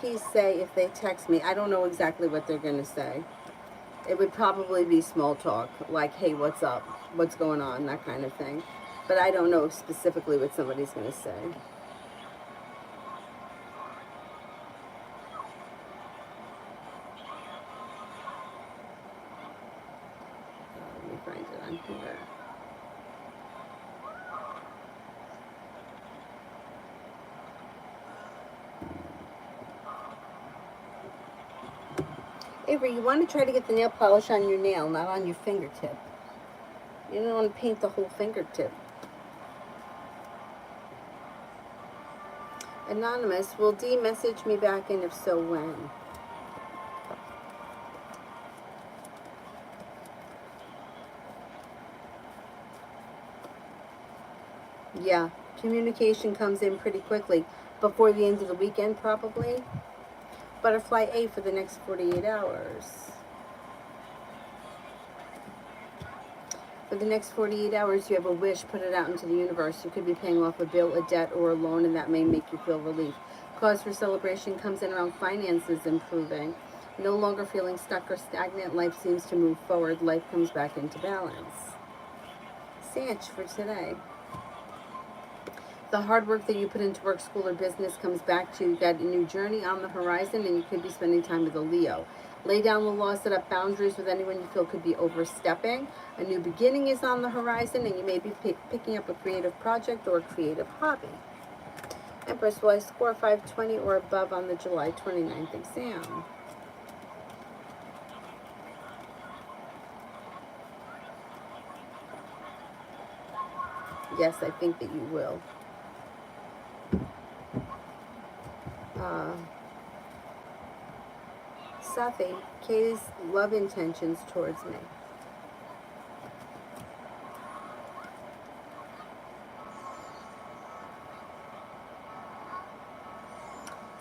VIPs say if they text me? I don't know exactly what they're going to say. It would probably be small talk, like, hey, what's up? What's going on? That kind of thing. But I don't know specifically what somebody's going to say. Let me find it on here. Avery, you want to try to get the nail polish on your nail, not on your fingertip. You don't want to paint the whole fingertip. Anonymous, will D message me back, and if so, when? Yeah, communication comes in pretty quickly. Before the end of the weekend, probably. Butterfly A for the next 48 hours. For the next 48 hours, you have a wish, put it out into the universe. You could be paying off a bill, a debt, or a loan, and that may make you feel relief. Cause for celebration comes in around finances improving. No longer feeling stuck or stagnant, life seems to move forward. Life comes back into balance. Sanch for today. The hard work that you put into work, school, or business comes back to you. You've got a new journey on the horizon, and you could be spending time with a Leo. Lay down the law, set up boundaries with anyone you feel could be overstepping. A new beginning is on the horizon, and you may be picking up a creative project or a creative hobby. Empress, will I score 520 or above on the July 29th exam? Yes, I think that you will. Safi, Kay's love intentions towards me.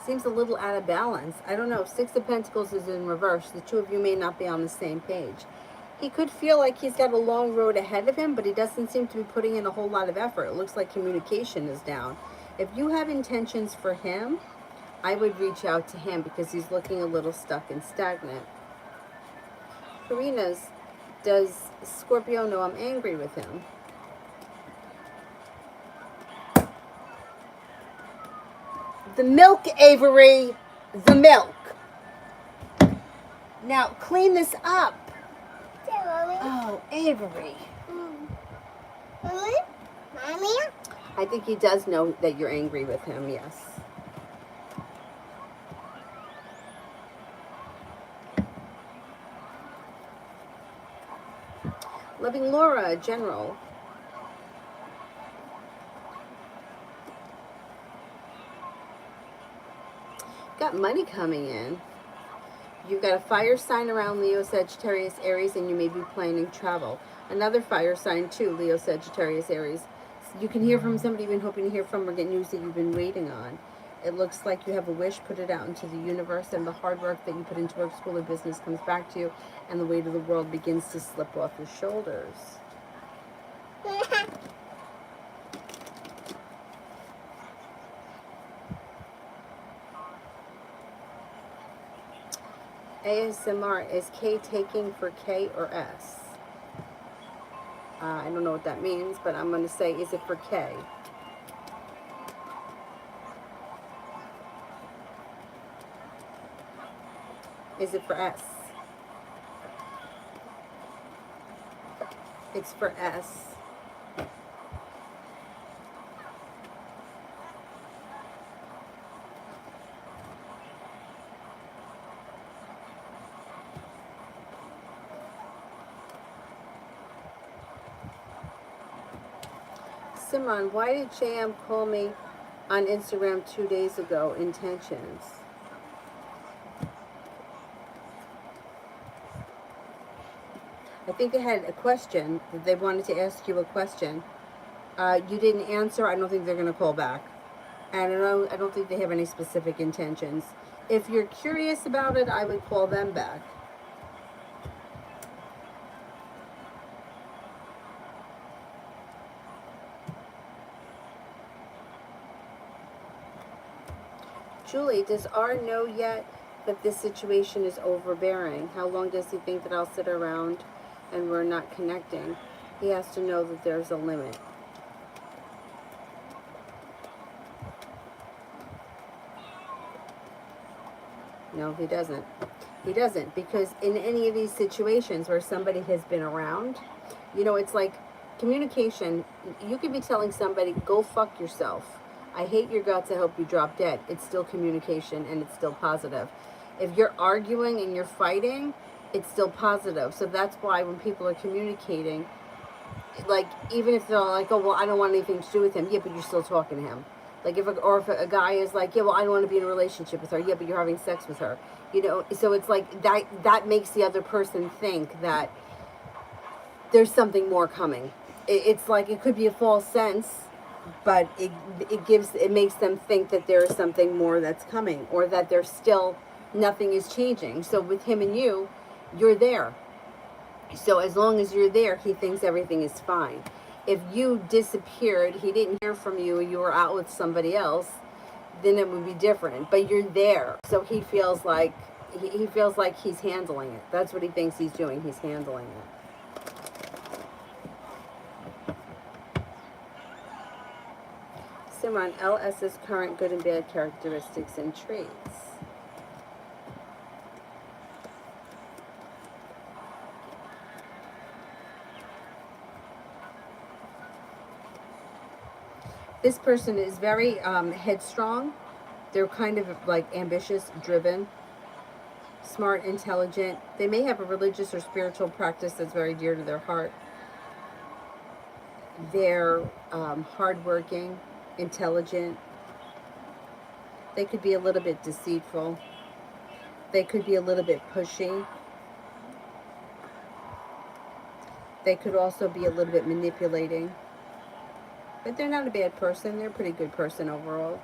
Seems a little out of balance. I don't know. Six of Pentacles is in reverse. The two of you may not be on the same page. He could feel like he's got a long road ahead of him, but he doesn't seem to be putting in a whole lot of effort. It looks like communication is down. If you have intentions for him, I would reach out to him because he's looking a little stuck and stagnant. Karina's, does Scorpio know I'm angry with him? The milk, Avery. The milk. Now, clean this up. Oh, Avery. Mommy? I think he does know that you're angry with him, yes. Loving Laura, General. Got money coming in. You've got a fire sign around Leo, Sagittarius, Aries, and you may be planning travel. Another fire sign too, Leo, Sagittarius, Aries. You can hear from somebody you've been hoping to hear from or get news that you've been waiting on. It looks like you have a wish, put it out into the universe, and the hard work that you put into work, school, or business comes back to you, and the weight of the world begins to slip off your shoulders. ASMR, is K taking for K or S? I don't know what that means, but I'm going to say, is it for K? Is it for S? It's for S. Simon, why did JM call me on Instagram 2 days ago? Intentions. I think they had a question. They wanted to ask you a question. You didn't answer. I don't think they're going to call back. And I don't think they have any specific intentions. If you're curious about it, I would call them back. Julie, does R know yet that this situation is overbearing? How long does he think that I'll sit around and we're not connecting? He has to know that there's a limit. No, he doesn't. He doesn't, because in any of these situations where somebody has been around, you know, it's like communication. You could be telling somebody, go fuck yourself. I hate your guts. I hope you drop dead. It's still communication and it's still positive. If you're arguing and you're fighting, it's still positive. So that's why when people are communicating, like, even if they're like, oh, well, I don't want anything to do with him. Yeah, but you're still talking to him. Like, if a guy is like, yeah, well, I don't want to be in a relationship with her. Yeah, but you're having sex with her. You know, so it's like that makes the other person think that there's something more coming. It's like it could be a false sense, but it makes them think that there is something more that's coming, or that there's still nothing is changing. So with him and you're there. So as long as you're there, he thinks everything is fine. If you disappeared, he didn't hear from you, you were out with somebody else, then it would be different. But you're there, so he feels like he's handling it. That's what he thinks he's doing. He's handling it. Simran, LS's current good and bad characteristics and traits. This person is very headstrong. They're kind of like ambitious, driven, smart, intelligent. They may have a religious or spiritual practice that's very dear to their heart. They're hardworking, intelligent. They could be a little bit deceitful. They could be a little bit pushy. They could also be a little bit manipulating. But they're not a bad person. They're a pretty good person overall.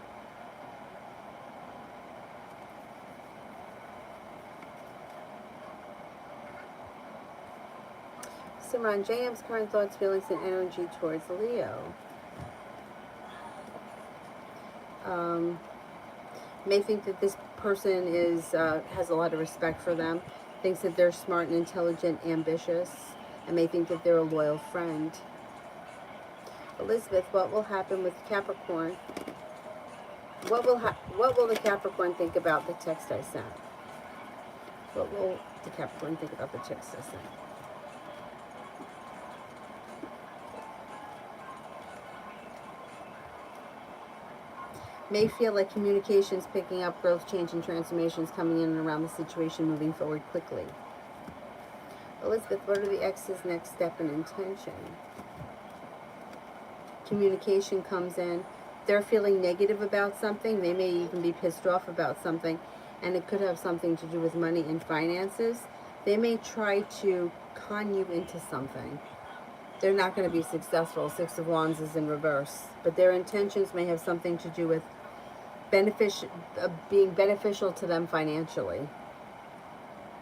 Simran, JM's current thoughts, feelings, and energy towards Leo. May think that this person has a lot of respect for them, thinks that they're smart and intelligent, ambitious, and may think that they're a loyal friend. Elizabeth, what will happen with Capricorn? What will the Capricorn think about the text I sent? What will the Capricorn think about the text I sent? May feel like communications picking up, growth, change, and transformations coming in and around the situation, moving forward quickly. Elizabeth, what are the X's next step and intention? Communication comes in. They're feeling negative about something. They may even be pissed off about something, and it could have something to do with money and finances. They may try to con you into something. They're not going to be successful. Six of Wands is in reverse, but their intentions may have something to do with being beneficial to them financially.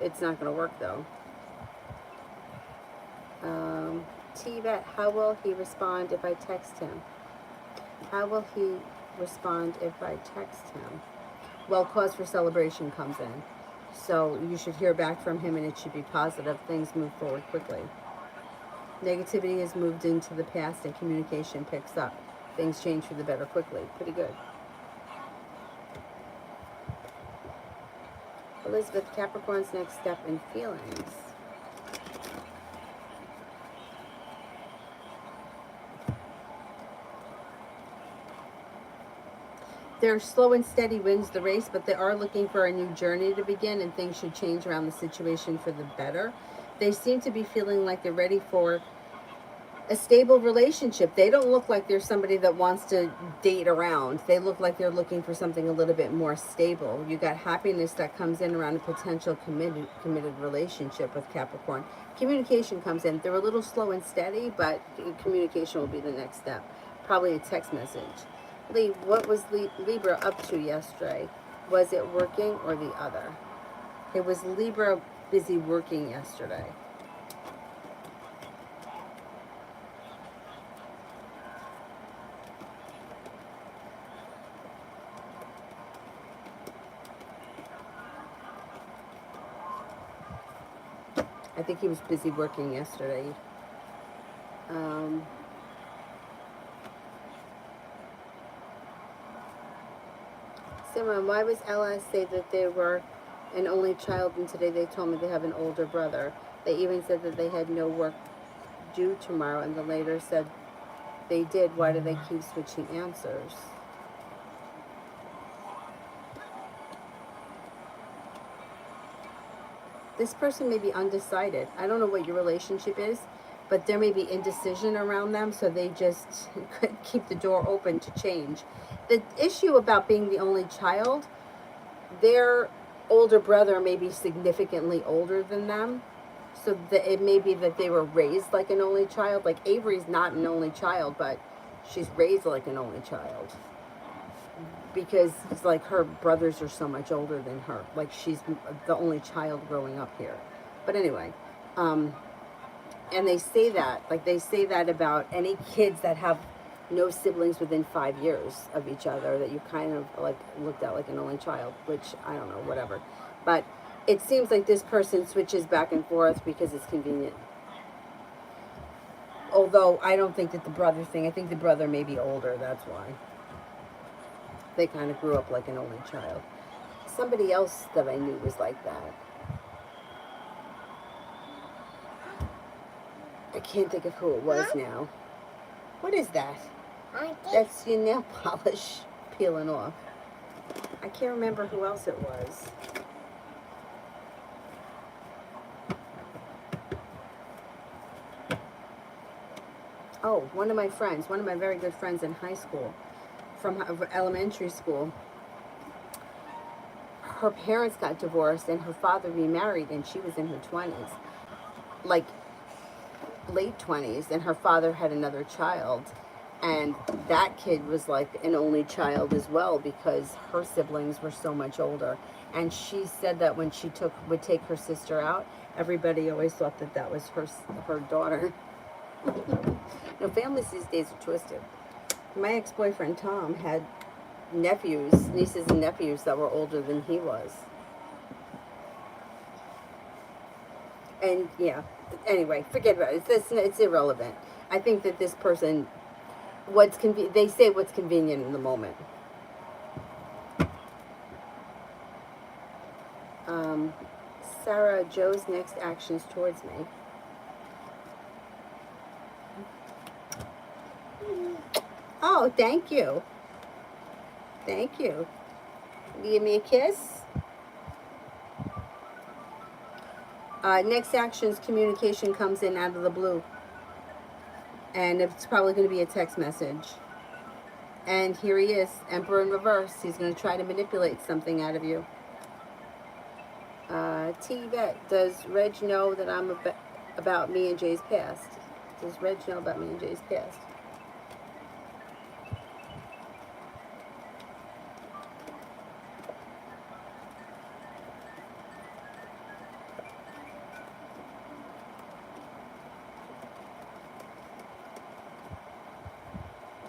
It's not going to work though. T-Vet, how will he respond if I text him? How will he respond if I text him? Well, cause for celebration comes in. So you should hear back from him and it should be positive. Things move forward quickly. Negativity has moved into the past and communication picks up. Things change for the better quickly. Pretty good. Elizabeth, Capricorn's next step in feelings. Their slow and steady wins the race, but they are looking for a new journey to begin, and things should change around the situation for the better. They seem to be feeling like they're ready for a stable relationship. They don't look like they're somebody that wants to date around. They look like they're looking for something a little bit more stable. You got happiness that comes in around a potential committed relationship with Capricorn. Communication comes in. They're a little slow and steady, but communication will be the next step. Probably a text message. Lee, what was Libra up to yesterday? Was it working or the other? It was Libra busy working yesterday. I think he was busy working yesterday. Simran, why was Ella say that they were an only child and today they told me they have an older brother? They even said that they had no work due tomorrow and then later said they did. Why do they keep switching answers? This person may be undecided. I don't know what your relationship is, but there may be indecision around them, so they just keep the door open to change. The issue about being the only child, their older brother may be significantly older than them. So that it may be that they were raised like an only child. Like Avery's not an only child, but she's raised like an only child. Because it's like her brothers are so much older than her. Like she's the only child growing up here. But anyway, and they say that, like they say that about any kids that have no siblings within 5 years of each other, that you kind of like looked at like an only child, which I don't know, whatever. But it seems like this person switches back and forth because it's convenient. Although I don't think that the brother thing, I think the brother may be older, that's why. They kind of grew up like an only child. Somebody else that I knew was like that. I can't think of who it was now. What is that? That's your nail polish peeling off. I can't remember who else it was. Oh, one of my friends, one of my very good friends in high school, from elementary school. Her parents got divorced and her father remarried and she was in her 20s. Like late 20s, and her father had another child. And that kid was like an only child as well because her siblings were so much older. And she said that when she would take her sister out, everybody always thought that that was her daughter. No, families these days are twisted. My ex-boyfriend Tom had nieces and nephews that were older than he was. And yeah, anyway, forget about it. It's irrelevant. I think that this person, they say what's convenient in the moment. Sarah, Joe's next actions towards me. Oh, thank you. Thank you. Give me a kiss. Next actions, communication comes in out of the blue. And it's probably going to be a text message. And here he is, Emperor in reverse. He's going to try to manipulate something out of you. T-Vet, does Reg know that I'm about me and Jay's past? Does Reg know about me and Jay's past?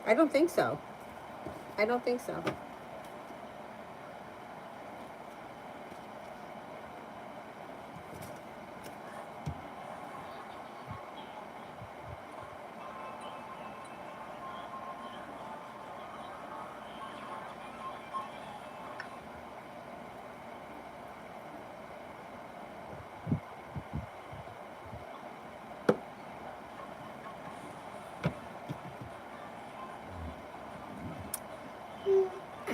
I don't think so. I don't think so.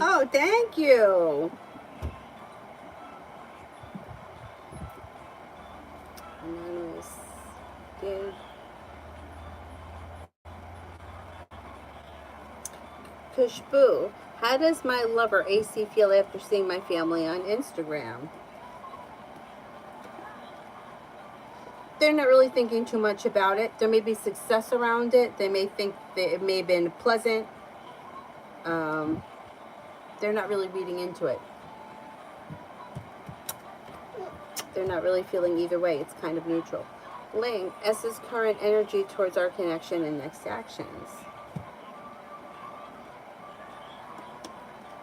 Oh, thank you. Anonymous. Give. Kushboo. How does my lover AC feel after seeing my family on Instagram? They're not really thinking too much about it. There may be success around it. They may think that it may have been pleasant. They're not really reading into it. They're not really feeling either way. It's kind of neutral. Ling, S's current energy towards our connection and next actions.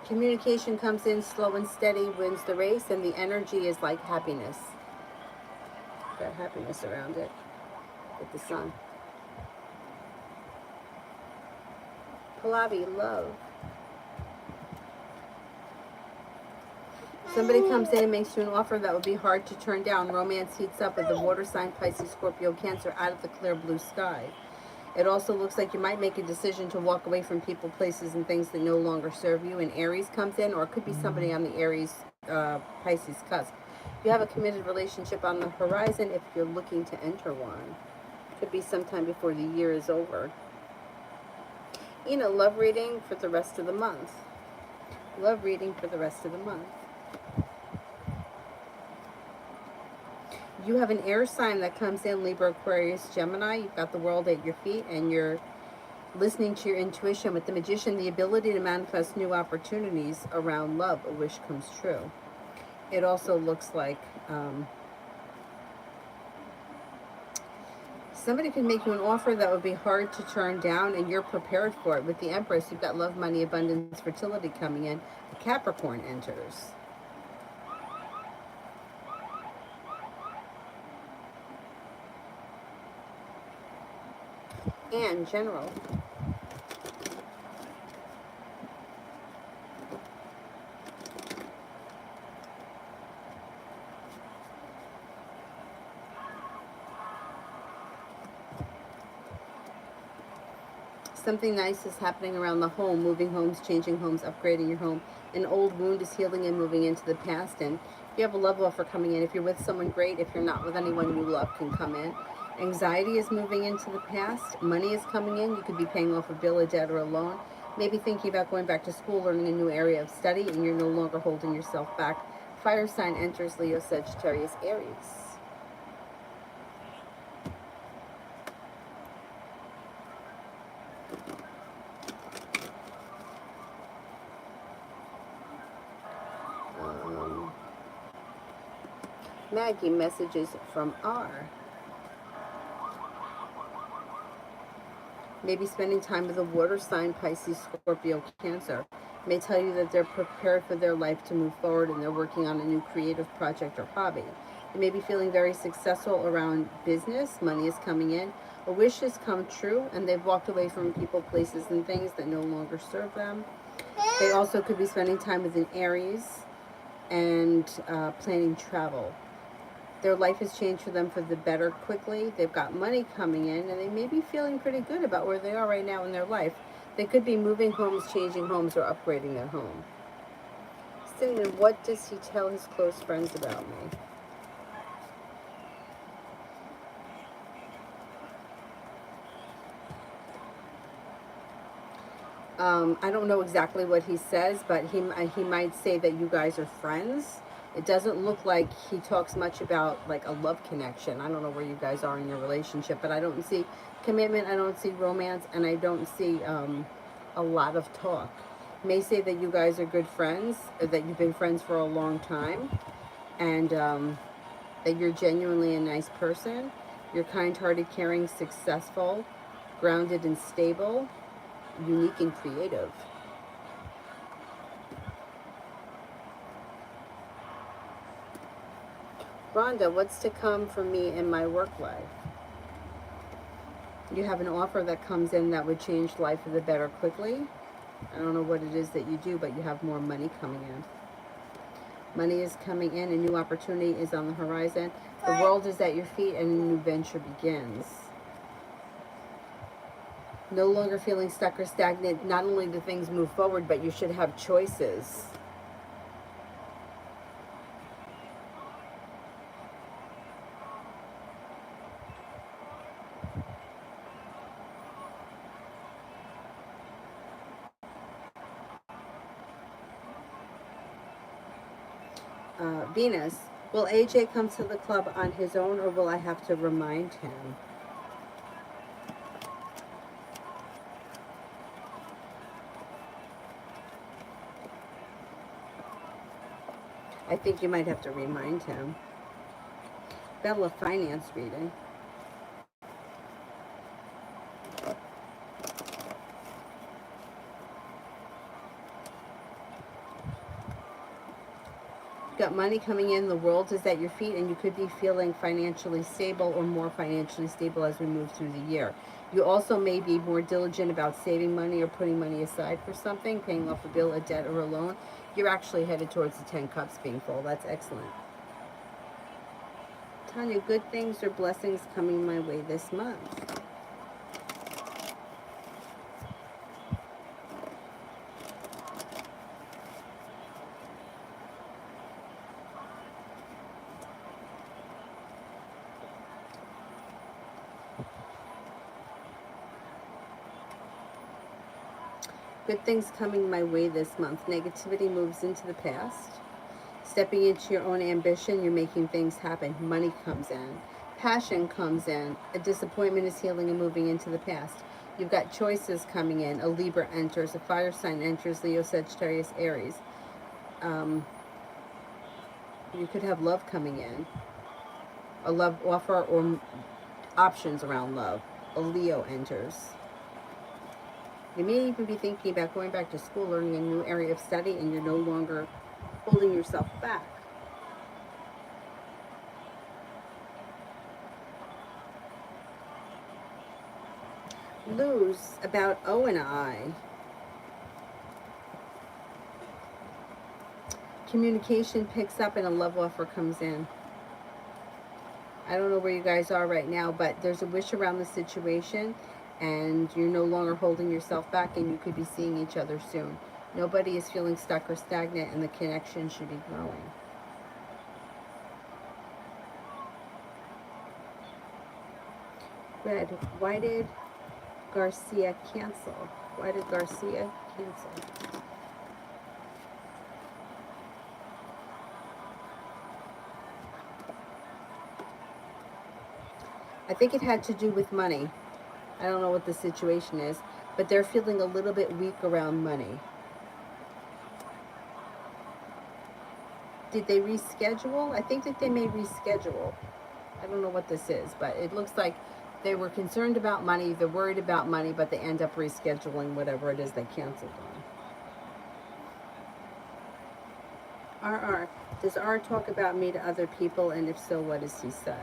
Communication comes in slow and steady, wins the race, and the energy is like happiness. got happiness around it with the sun. Pallavi, love. Somebody comes in and makes you an offer that would be hard to turn down. Romance heats up with the water sign, Pisces, Scorpio, Cancer out of the clear blue sky. It also looks like you might make a decision to walk away from people, places, and things that no longer serve you. And Aries comes in, or it could be somebody on the Aries, Pisces cusp. You have a committed relationship on the horizon if you're looking to enter one. Could be sometime before the year is over. Love reading for the rest of the month. Love reading for the rest of the month. You have an air sign that comes in, Libra, Aquarius, Gemini. You've got the world at your feet, and you're listening to your intuition. With the Magician, the ability to manifest new opportunities around love. A wish comes true. It also looks like somebody can make you an offer that would be hard to turn down, and you're prepared for it. With the Empress, you've got love, money, abundance, fertility coming in. Capricorn enters. And general. Something nice is happening around the home, moving homes, changing homes, upgrading your home. An old wound is healing and moving into the past. And you have a love offer coming in. If you're with someone, great. If you're not with anyone, new love can come in. Anxiety is moving into the past. Money is coming in. You could be paying off a bill, a debt, or a loan. Maybe thinking about going back to school, learning a new area of study, and you're no longer holding yourself back. Fire sign enters, Leo, Sagittarius, Aries. Maggie, messages from R. Maybe spending time with a water sign, Pisces, Scorpio, Cancer. May tell you that they're prepared for their life to move forward and they're working on a new creative project or hobby. They may be feeling very successful around business. Money is coming in. A wish has come true and they've walked away from people, places, and things that no longer serve them. They also could be spending time with an Aries and planning travel. Their life has changed for them for the better quickly. They've got money coming in, and they may be feeling pretty good about where they are right now in their life. They could be moving homes, changing homes, or upgrading their home. Cinnamon, what does he tell his close friends about me? I don't know exactly what he says, but he might say that you guys are friends. It doesn't look like he talks much about like a love connection. I don't know where you guys are in your relationship, but I don't see commitment, I don't see romance, and I don't see a lot of talk. He may say that you guys are good friends, or that you've been friends for a long time, and that you're genuinely a nice person. You're kind-hearted, caring, successful, grounded and stable, unique and creative. Rhonda, what's to come for me in my work life? You have an offer that comes in that would change life for the better quickly. I don't know what it is that you do, but you have more money coming in. Money is coming in, a new opportunity is on the horizon. The world is at your feet and a new venture begins. No longer feeling stuck or stagnant. Not only do things move forward, but you should have choices. Venus, will AJ come to the club on his own, or will I have to remind him? I think you might have to remind him. Bella, finance reading. Got money coming in. The world is at your feet, and you could be feeling financially stable or more financially stable as we move through the year. You also may be more diligent about saving money or putting money aside for something, paying off a bill, a debt, or a loan. You're actually headed towards the 10 cups being full. That's excellent. Tanya, good things or blessings coming my way this month. Good things coming my way this month. Negativity moves into the past. Stepping into your own ambition, you're making things happen. Money comes in. Passion comes in. A disappointment is healing and moving into the past. You've got choices coming in. A Libra enters. A fire sign enters. Leo, Sagittarius, Aries. You could have love coming in. A love offer or options around love. A Leo enters. You may even be thinking about going back to school, learning a new area of study, and you're no longer holding yourself back. Lose about O and I. Communication picks up and a love offer comes in. I don't know where you guys are right now, but there's a wish around the situation, and you're no longer holding yourself back, and you could be seeing each other soon. Nobody is feeling stuck or stagnant, and the connection should be growing. Red, why did Garcia cancel? Why did Garcia cancel? I think it had to do with money. I don't know what the situation is, but they're feeling a little bit weak around money. Did they reschedule? I think that they may reschedule. I don't know what this is, but it looks like they were concerned about money, they're worried about money, but they end up rescheduling whatever it is they canceled on. RR, does R talk about me to other people, and if so, what does he say?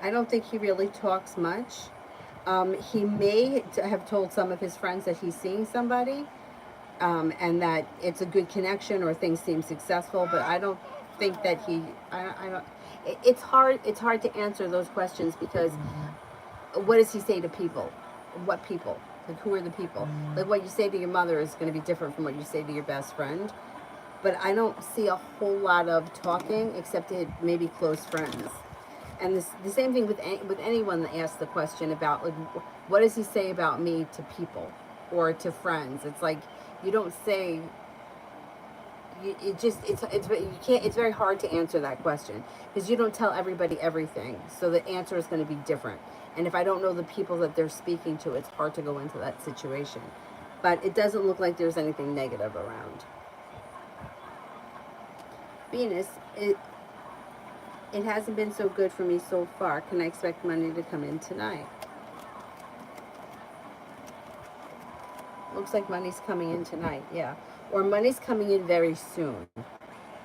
I don't think he really talks much. He may have told some of his friends that he's seeing somebody, and that it's a good connection or things seem successful, but I don't think that I don't, it's hard to answer those questions, because what does he say to people? What people? Like, who are the people? Like, what you say to your mother is going to be different from what you say to your best friend. But I don't see a whole lot of talking, except to maybe close friends. And the same thing with anyone that asks the question about, like, what does he say about me to people or to friends? It's like, you don't say. You can't. It's very hard to answer that question, because you don't tell everybody everything. So the answer is going to be different. And if I don't know the people that they're speaking to, it's hard to go into that situation. But it doesn't look like there's anything negative around. Venus, it hasn't been so good for me so far. Can I expect money to come in tonight? Looks like money's coming in tonight, yeah. Or money's coming in very soon.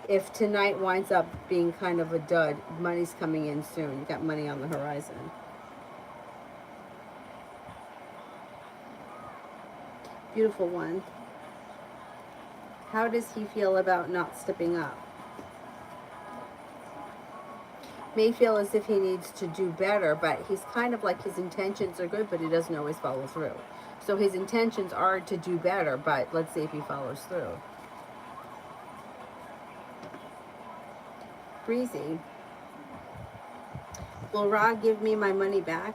If tonight winds up being kind of a dud, money's coming in soon. You got money on the horizon. Beautiful one. How does he feel about not stepping up? May feel as if he needs to do better, but he's kind of like, his intentions are good, but he doesn't always follow through. So his intentions are to do better, but let's see if he follows through. Breezy. Will Ra give me my money back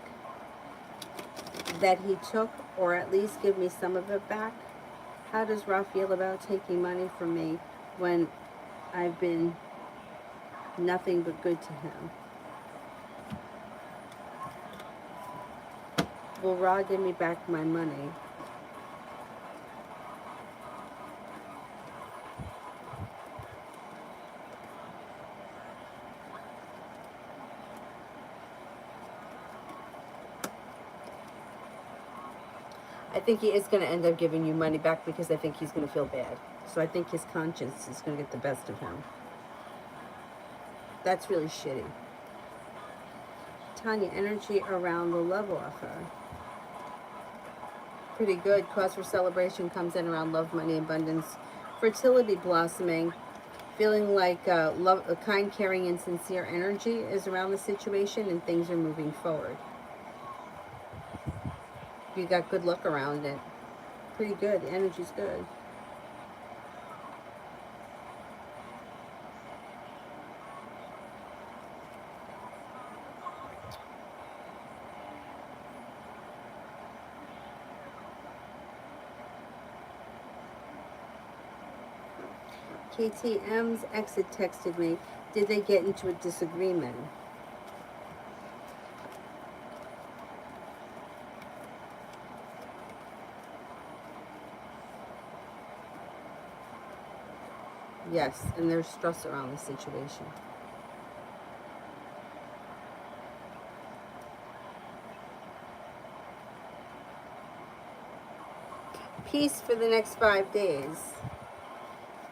that he took, or at least give me some of it back? How does Ra feel about taking money from me when I've been nothing but good to him? Will Ra give me back my money? I think he is going to end up giving you money back because I think he's going to feel bad. So I think his conscience is going to get the best of him. That's really shitty. Tanya, energy around the love offer. Pretty good. Cause for celebration comes in around love, money, abundance, fertility blossoming. Feeling like love, a kind, caring, and sincere energy is around the situation, and things are moving forward. You got good luck around it. Pretty good. The energy's good. KTM's exit texted me. Did they get into a disagreement? Yes, and there's stress around the situation. Peace for the next 5 days.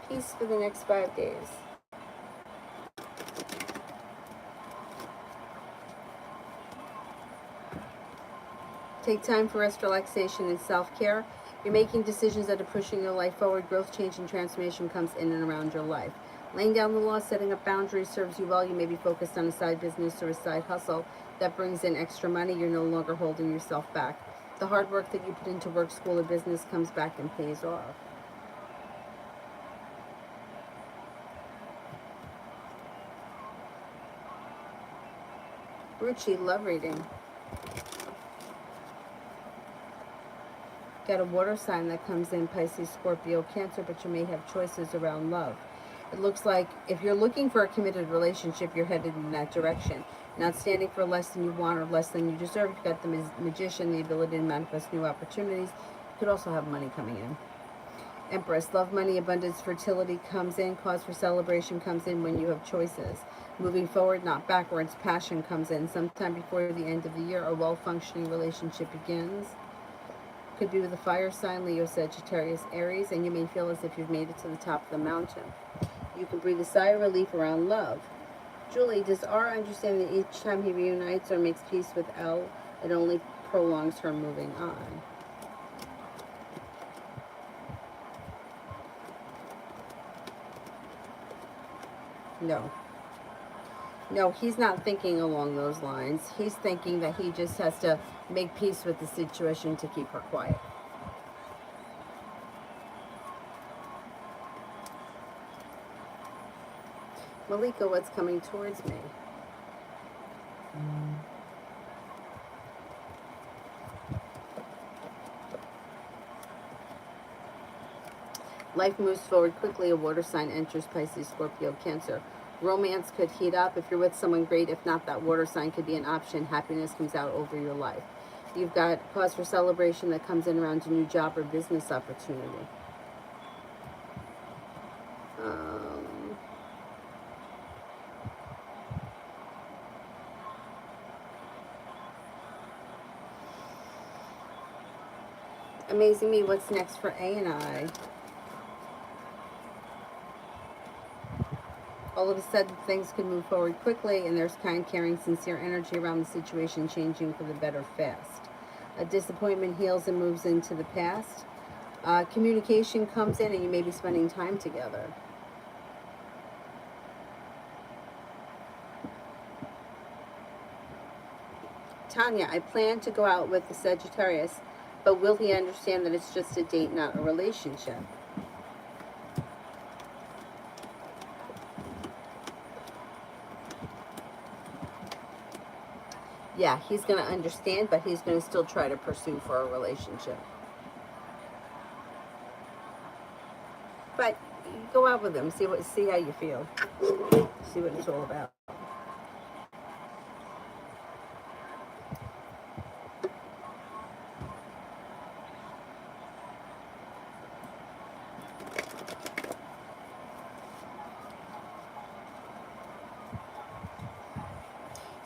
Peace for the next 5 days. Take time for rest, relaxation, and self-care. You're making decisions that are pushing your life forward. Growth, change, and transformation comes in and around your life. Laying down the law, setting up boundaries serves you well. You may be focused on a side business or a side hustle that brings in extra money. You're no longer holding yourself back. The hard work that you put into work, school, or business comes back and pays off. Ruchi, love reading. Got a water sign that comes in, Pisces, Scorpio, Cancer, but you may have choices around love. It looks like if you're looking for a committed relationship, you're headed in that direction. Not standing for less than you want or less than you deserve. You've got the magician, the ability to manifest new opportunities. You could also have money coming in. Empress, love, money, abundance, fertility comes in. Cause for celebration comes in when you have choices. Moving forward, not backwards. Passion comes in. Sometime before the end of the year, a well-functioning relationship begins. Could be with a fire sign, Leo, Sagittarius, Aries, and you may feel as if you've made it to the top of the mountain. You can breathe a sigh of relief around love. Julie, does R understand that each time he reunites or makes peace with L, it only prolongs her moving on? No. No, he's not thinking along those lines. He's thinking that he just has to make peace with the situation to keep her quiet. Malika, what's coming towards me? Life moves forward quickly. A water sign enters, Pisces, Scorpio, Cancer. Romance could heat up. If you're with someone, great. If not, that water sign could be an option. Happiness comes out over your life. You've got cause for celebration that comes in around a new job or business opportunity. Amazing Me, what's next for A and I? All of a sudden, things can move forward quickly, and there's kind, caring, sincere energy around the situation changing for the better fast. A disappointment heals and moves into the past. Communication comes in, and you may be spending time together. Tanya, I plan to go out with the Sagittarius, but will he understand that it's just a date, not a relationship? Yeah, he's going to understand, but he's going to still try to pursue for a relationship. But go out with him, see how you feel. See what it's all about.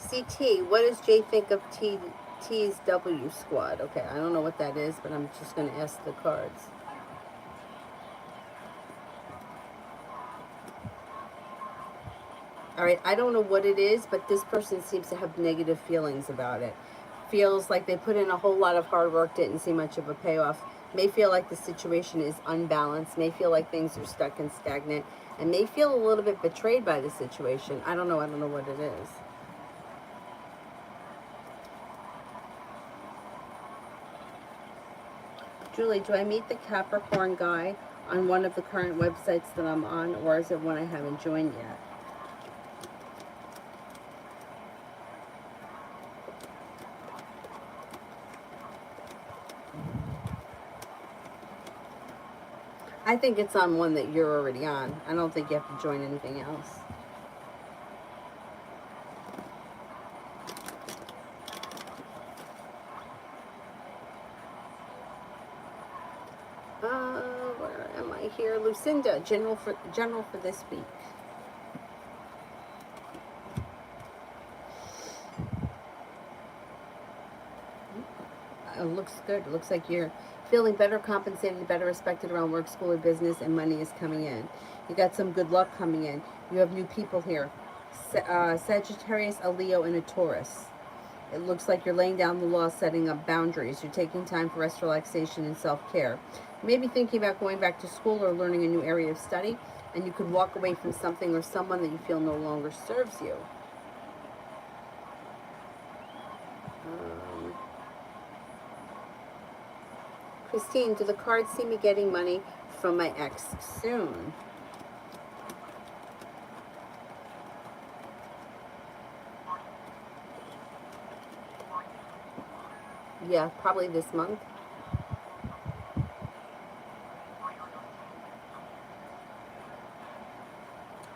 CT, what does Jay think of T TSW squad. Okay, I don't know what that is, but I'm just going to ask the cards. All right, I don't know what it is, but this person seems to have negative feelings about it. Feels like they put in a whole lot of hard work, didn't see much of a payoff. May feel like the situation is unbalanced, may feel like things are stuck and stagnant, and may feel a little bit betrayed by the situation. I don't know what it is. Julie, do I meet the Capricorn guy on one of the current websites that I'm on, or is it one I haven't joined yet? I think it's on one that you're already on. I don't think you have to join anything else. Where am I here? Lucinda, general for this week. It looks good. It looks like you're feeling better compensated, better respected around work, school, or business, and money is coming in. You got some good luck coming in. You have new people here. Sagittarius, a Leo, and a Taurus. It looks like you're laying down the law, setting up boundaries. You're taking time for rest, relaxation, and self-care. You may be thinking about going back to school or learning a new area of study, and you could walk away from something or someone that you feel no longer serves you. Christine, do the cards see me getting money from my ex soon? Yeah, probably this month.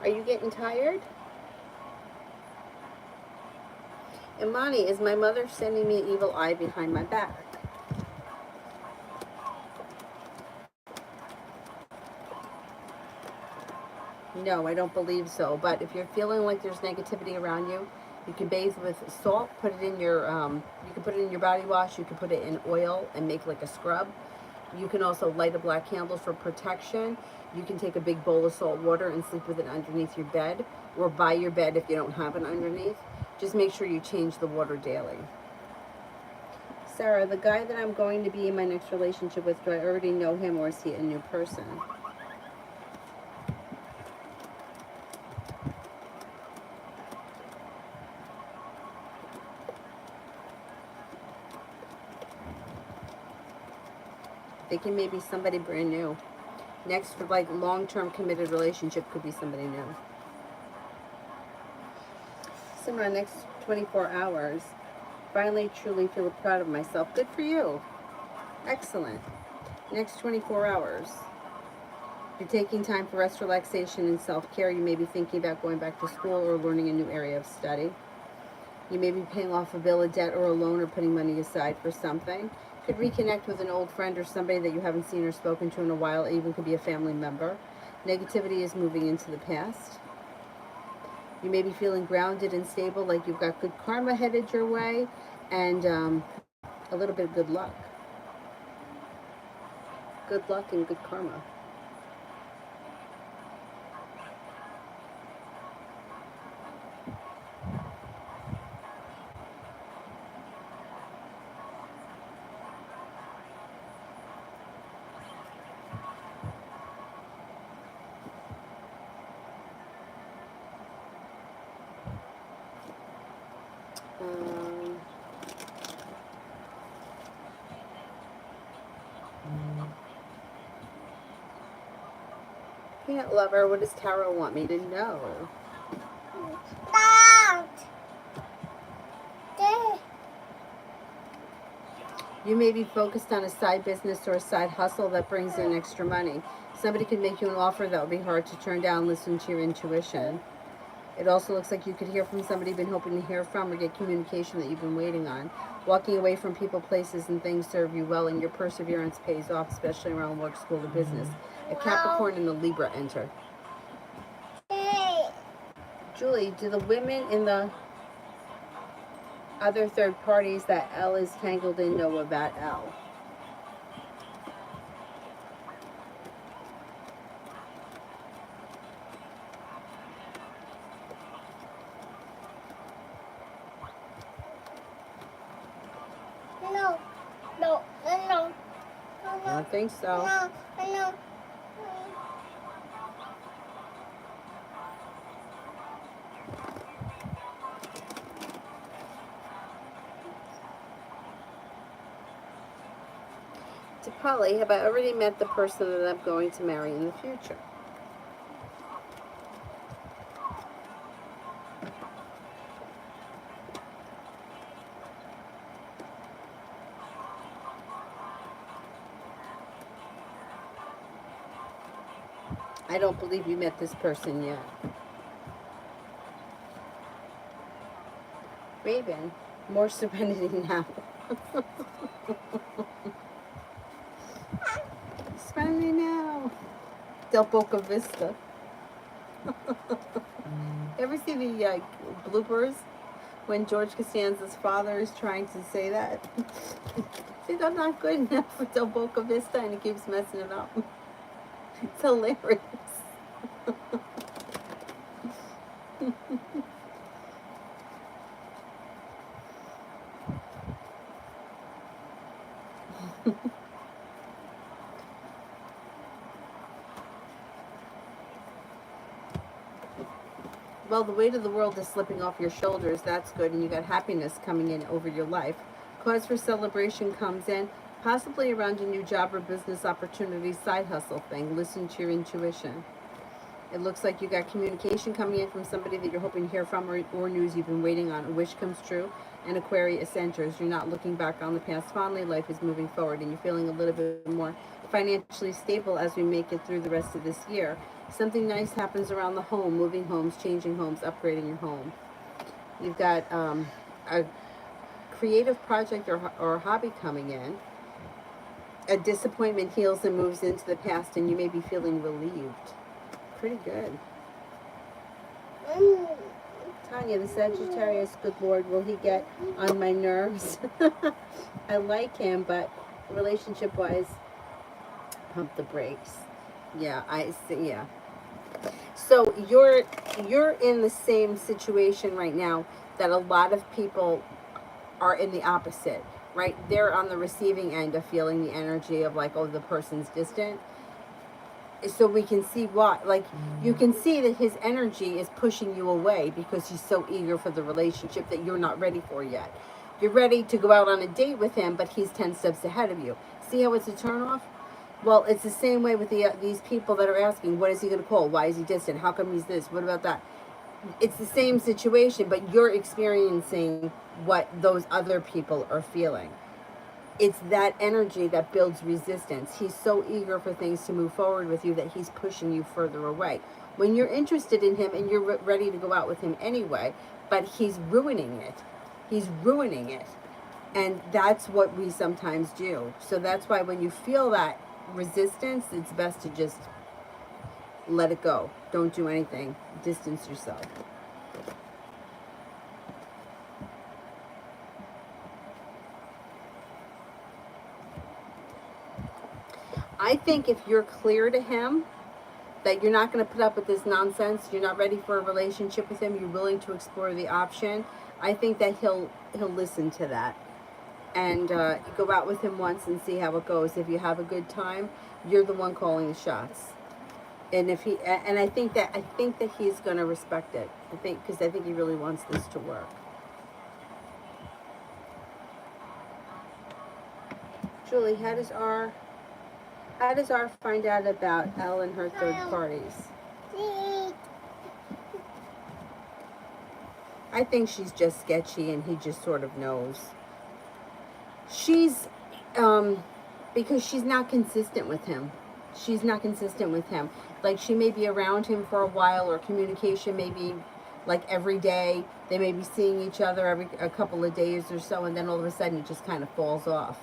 Are you getting tired? Imani, is my mother sending me an evil eye behind my back? No, I don't believe so. But if you're feeling like there's negativity around you, you can bathe with salt. Put it in your you can put it in your body wash. You can put it in oil and make like a scrub. You can also light a black candle for protection. You can take a big bowl of salt water and sleep with it underneath your bed or by your bed if you don't have it underneath. Just make sure you change the water daily. Sarah, the guy that I'm going to be in my next relationship with, do I already know him or is he a new person? Thinking maybe somebody brand new. Next, for like long-term committed relationship could be somebody new. Simran, next 24 hours. Finally, truly feel proud of myself. Good for you. Excellent. Next 24 hours. You're taking time for rest, relaxation, and self-care. You may be thinking about going back to school or learning a new area of study. You may be paying off a bill, a debt, or a loan, or putting money aside for something. Could reconnect with an old friend or somebody that you haven't seen or spoken to in a while. It even could be a family member. Negativity is moving into the past. You may be feeling grounded and stable, like you've got good karma headed your way, and a little bit of good luck. Good luck and good karma. Peanut lover, what does Tarot want me to know? You may be focused on a side business or a side hustle that brings in extra money. Somebody could make you an offer that would be hard to turn down. Listen to your intuition. It also looks like you could hear from somebody you've been hoping to hear from or get communication that you've been waiting on. Walking away from people, places, and things serve you well, and your perseverance pays off, especially around work, school, or business. A Capricorn and a Libra enter. Julie, do the women in the Other third parties that L is tangled in know about L. No, no, no, no, no, I don't think so. no, no. To Polly, have I already met the person that I'm going to marry in the future? I don't believe you met this person yet. Raven, more serenity now. Serenity now. Del Boca Vista. Ever see the bloopers when George Costanza's father is trying to say that? See, I'm not good enough for Del Boca Vista, and he keeps messing it up. It's hilarious. Well, the weight of the world is slipping off your shoulders. That's good. And you got happiness coming in over your life. Cause for celebration comes in, possibly around a new job or business opportunity, side hustle thing. Listen to your intuition. It looks like you got communication coming in from somebody that you're hoping to hear from, or news you've been waiting on. A wish comes true. And Aquarius enters. You're not looking back on the past fondly. Life is moving forward, and you're feeling a little bit more financially stable as we make it through the rest of this year. Something nice happens around the home, moving homes, changing homes, upgrading your home. You've got a creative project or hobby coming in. A disappointment heals and moves into the past, and you may be feeling relieved. Pretty good. Tanya, the Sagittarius, good Lord, will he get on my nerves? I like him, but relationship-wise, pump the brakes. Yeah, I see. Yeah. So you're in the same situation right now that a lot of people are in the opposite, right? They're on the receiving end of feeling the energy of like, oh, the person's distant. So we can see why, like, you can see that his energy is pushing you away because he's so eager for the relationship that you're not ready for yet. You're ready to go out on a date with him, but he's 10 steps ahead of you. See how it's a turnoff? Well, it's the same way with these people that are asking, what is he going to call? Why is he distant? How come he's this? What about that? It's the same situation, but you're experiencing what those other people are feeling. It's that energy that builds resistance. He's so eager for things to move forward with you that he's pushing you further away. When you're interested in him and you're ready to go out with him anyway, but he's ruining it. He's ruining it. And that's what we sometimes do. So that's why when you feel that resistance, it's best to just let it go. Don't do anything. Distance yourself. I think if you're clear to him that you're not going to put up with this nonsense, you're not ready for a relationship with him, you're willing to explore the option, I think that he'll listen to that. And go out with him once and see how it goes. If you have a good time, you're the one calling the shots. And if he and I think that he's going to respect it. Because I think he really wants this to work. Julie, how does R find out about L and her third parties? I think she's just sketchy, and he just sort of knows. She's because she's not consistent with him. She's not consistent with him. Like, she may be around him for a while, or communication may be like every day. They may be seeing each other every a couple of days or so, and then all of a sudden it just kind of falls off.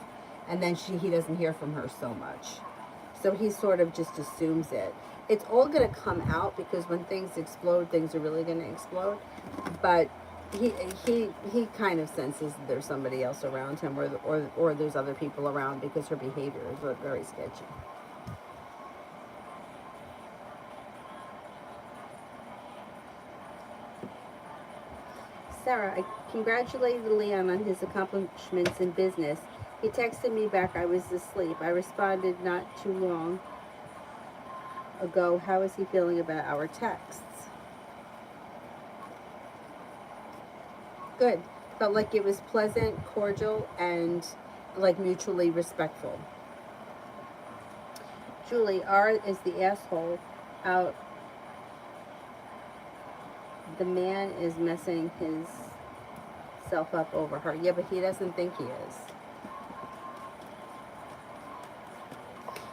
And then he doesn't hear from her so much. So he sort of just assumes it. It's all going to come out, because when things explode, things are really going to explode. But he he kind of senses there's somebody else around him, or there's other people around, because her behavior is very sketchy. Sarah, I congratulated Leon on his accomplishments in business. He texted me back I was asleep. I responded not too long ago. How is he feeling about our texts? Good. Felt like it was pleasant, cordial, and like mutually respectful. Julie, R is the asshole out. The man is messing himself up over her. Yeah, but he doesn't think he is.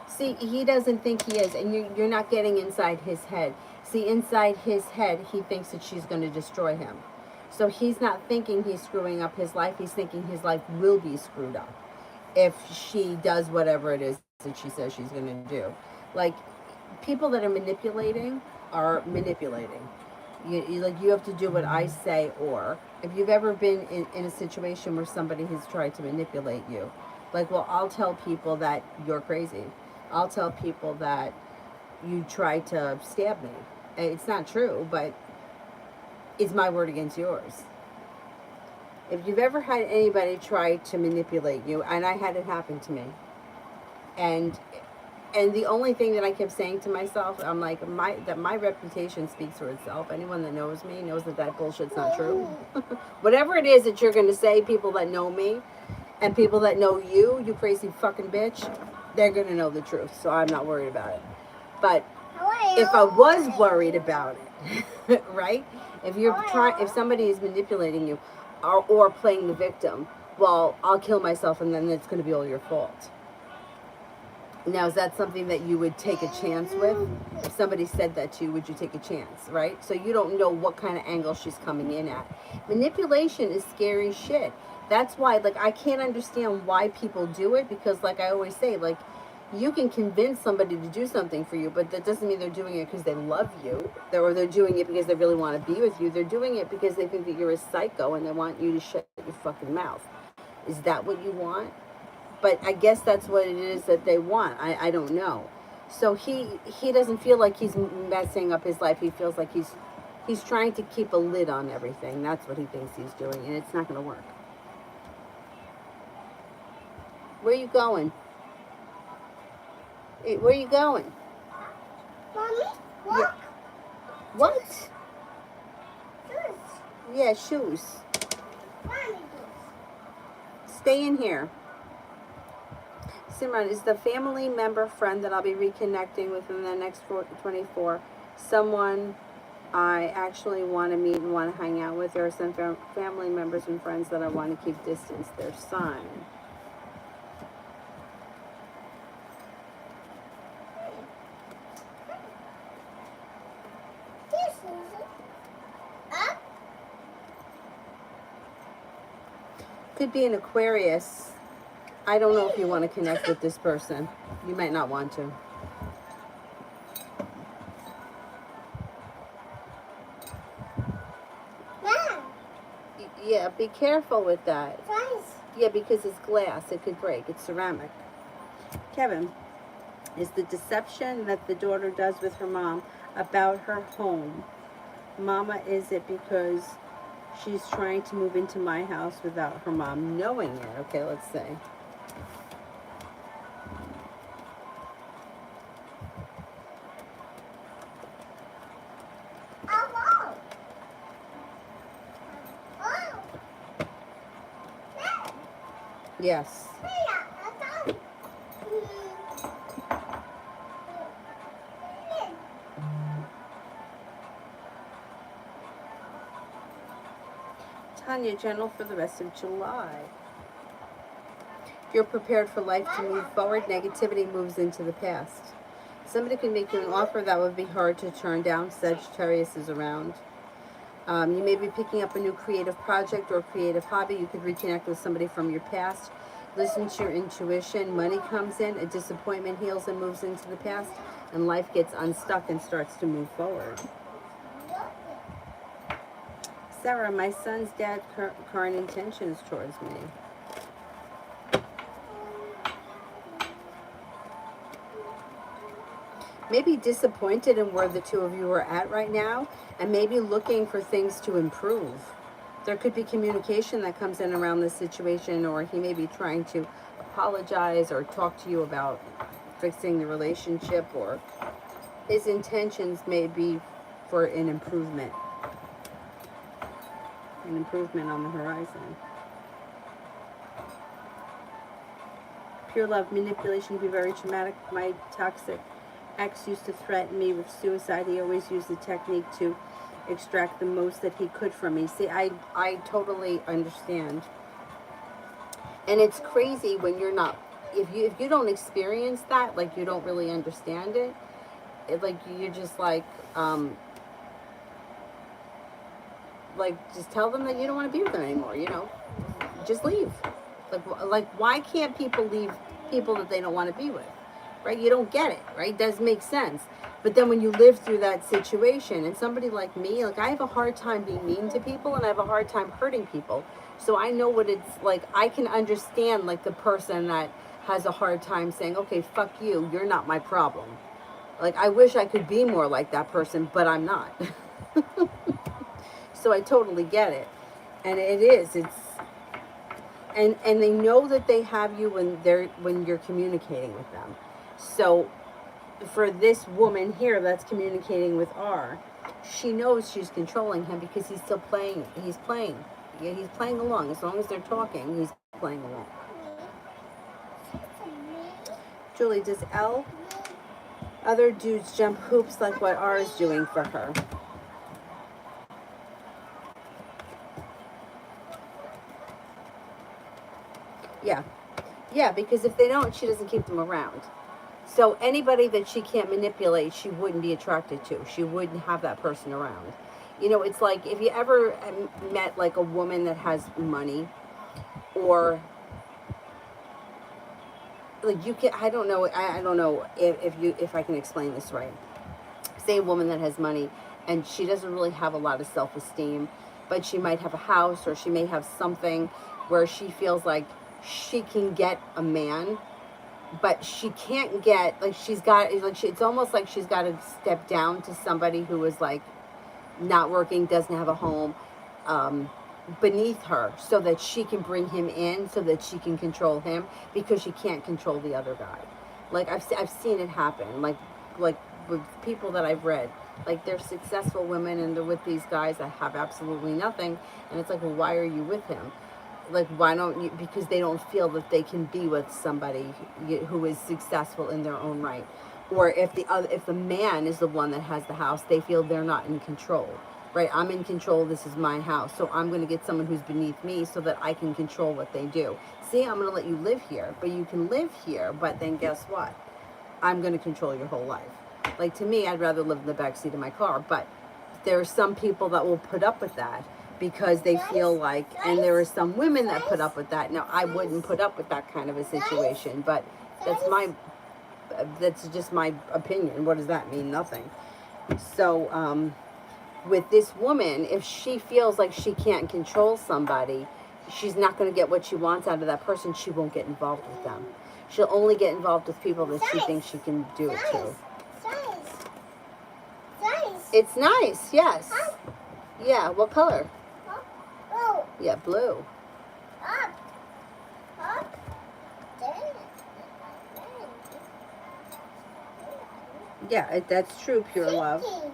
See, he doesn't think he is, and you're not getting inside his head. See, inside his head, he thinks that she's going to destroy him. So he's not thinking he's screwing up his life. He's thinking his life will be screwed up if she does whatever it is that she says she's going to do. Like, people that are manipulating are manipulating. You have to do what I say, or if you've ever been in a situation where somebody has tried to manipulate you, like, well, I'll tell people that you're crazy. I'll tell people that you tried to stab me. It's not true, but it's my word against yours. If you've ever had anybody try to manipulate you, and I had it happen to me, and the only thing that I kept saying to myself, I'm like, my reputation speaks for itself. Anyone that knows me knows that bullshit's not true. Whatever it is that you're going to say, people that know me and people that know you crazy fucking bitch, they're going to know the truth. So I'm not worried about it. But if I was worried about it, right? If somebody is manipulating you or playing the victim, well, I'll kill myself and then it's going to be all your fault. Now, is that something that you would take a chance with? If somebody said that to you, would you take a chance, right? So you don't know what kind of angle she's coming in at. Manipulation is scary shit. That's why, like, I can't understand why people do it, because, like I always say, like, you can convince somebody to do something for you, but that doesn't mean they're doing it because they love you, or they're doing it because they really want to be with you. They're doing it because they think that you're a psycho and they want you to shut your fucking mouth. Is that what you want? But I guess that's what it is that they want. I don't know. So he doesn't feel like he's messing up his life. He feels like he's trying to keep a lid on everything. That's what he thinks he's doing, and it's not going to work. Where are you going? Hey, where are you going? Mommy, look. What? Shoes. Yeah, shoes. Mommy, Stay in here. Simran, is the family member friend that I'll be reconnecting with in the next 24 someone I actually want to meet and want to hang out with? There are some family members and friends that I want to keep distance. Their sign. this is up. Could be an Aquarius. I don't know if you want to connect with this person. You might not want to. Mom, Yeah, be careful with that. guys. Yeah, because it's glass. It could break. It's ceramic. Kevin, is the deception that the daughter does with her mom about her home, Mama, is it because she's trying to move into my house without her mom knowing it? Okay, let's see. Oh, oh. Dad, Yes. Tanya, journal for the rest of July. You're prepared for life to move forward. Negativity moves into the past. Somebody can make you an offer that would be hard to turn down. Sagittarius is around. You may be picking up a new creative project or creative hobby. You could reconnect with somebody from your past. Listen to your intuition. Money comes in. A disappointment heals and moves into the past. And life gets unstuck and starts to move forward. Sarah, my son's dad current intentions towards me. Maybe disappointed in where the two of you are at right now, and maybe looking for things to improve. There could be communication that comes in around this situation, or he may be trying to apologize or talk to you about fixing the relationship, or his intentions may be for an improvement on the horizon. Pure love, manipulation can be very traumatic. My toxic ex used to threaten me with suicide. He always used the technique to extract the most that he could from me. See, I totally understand. And it's crazy when you're not, if you don't experience that, like you don't really understand it, like you're just like just tell them that you don't want to be with them anymore, you know? Just leave. Like why can't people leave people that they don't want to be with? Right? You don't get it, right? It does make sense. But then when you live through that situation, and somebody like me, like I have a hard time being mean to people, and I have a hard time hurting people. So I know what it's like. I can understand like the person that has a hard time saying, okay, fuck you, you're not my problem. Like I wish I could be more like that person, but I'm not. So I totally get it. And and they know that they have you when you're communicating with them. So for this woman here that's communicating with R, she knows she's controlling him because he's still playing. He's playing. Yeah, he's playing along. As long as they're talking, he's playing along. Julie, does L other dudes jump hoops like what R is doing for her? Yeah. Yeah, because if they don't, she doesn't keep them around. So anybody that she can't manipulate, she wouldn't be attracted to. She wouldn't have that person around. You know, it's like if you ever met like a woman that has money, or like you can, I don't know, I don't know if I can explain this right. Say a woman that has money and she doesn't really have a lot of self-esteem, but she might have a house, or she may have something where she feels like she can get a man, but she can't get, like she's got, like it's almost like she's got to step down to somebody who is like not working, doesn't have a home, beneath her, so that she can bring him in, so that she can control him, because she can't control the other guy. Like I've seen it happen, like with people that I've read, like they're successful women and they're with these guys that have absolutely nothing, and it's like, well, why are you with him? Like, why don't you? Because they don't feel that they can be with somebody who is successful in their own right. Or if the man is the one that has the house, they feel they're not in control. Right? I'm in control. This is my house, so I'm going to get someone who's beneath me so that I can control what they do. See, I'm going to let you live here, but you can live here. But then guess what? I'm going to control your whole life. Like, to me, I'd rather live in the backseat of my car. But there are some people that will put up with that because they feel like, and there are some women that put up with that. Now, I wouldn't put up with that kind of a situation, but that's just my opinion. What does that mean? Nothing. So, with this woman, if she feels like she can't control somebody, she's not going to get what she wants out of that person. She won't get involved with them. She'll only get involved with people that she thinks she can do it to. It's nice, yes. Yeah, what color? Blue. Yeah, blue. Up. Up. Yeah, that's true, pure love. Freaking.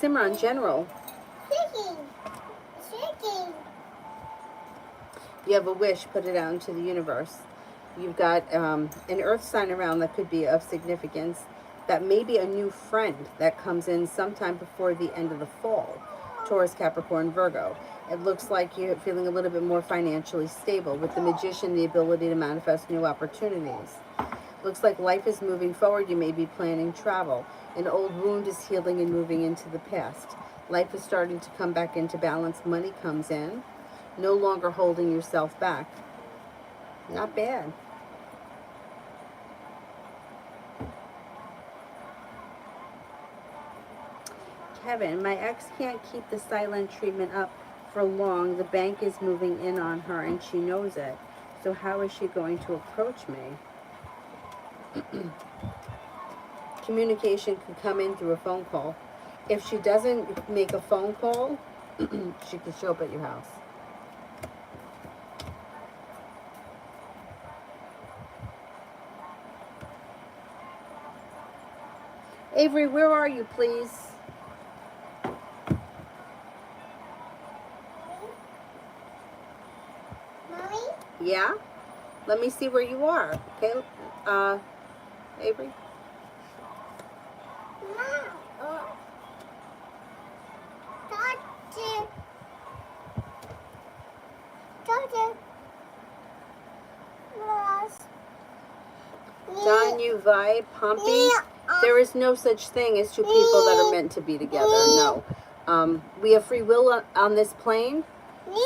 Simran, general. You have a wish, put it out into the universe. You've got an earth sign around that could be of significance. That may be a new friend that comes in sometime before the end of the fall. Taurus, Capricorn, Virgo. It looks like you're feeling a little bit more financially stable. With the Magician, the ability to manifest new opportunities. Looks like life is moving forward. You may be planning travel. An old wound is healing and moving into the past. Life is starting to come back into balance. Money comes in. No longer holding yourself back. Not bad. Kevin, my ex can't keep the silent treatment up for long. The bank is moving in on her and she knows it. So how is she going to approach me? Communication could come in through a phone call. If she doesn't make a phone call, she could show up at your house. Avery, where are you, please? Mommy? Yeah? Let me see where you are. Okay, Avery? Mom. Touch. Touch. Lost. Don, you vibe, Pompey. There is no such thing as two people that are meant to be together. No. We have free will on this plane.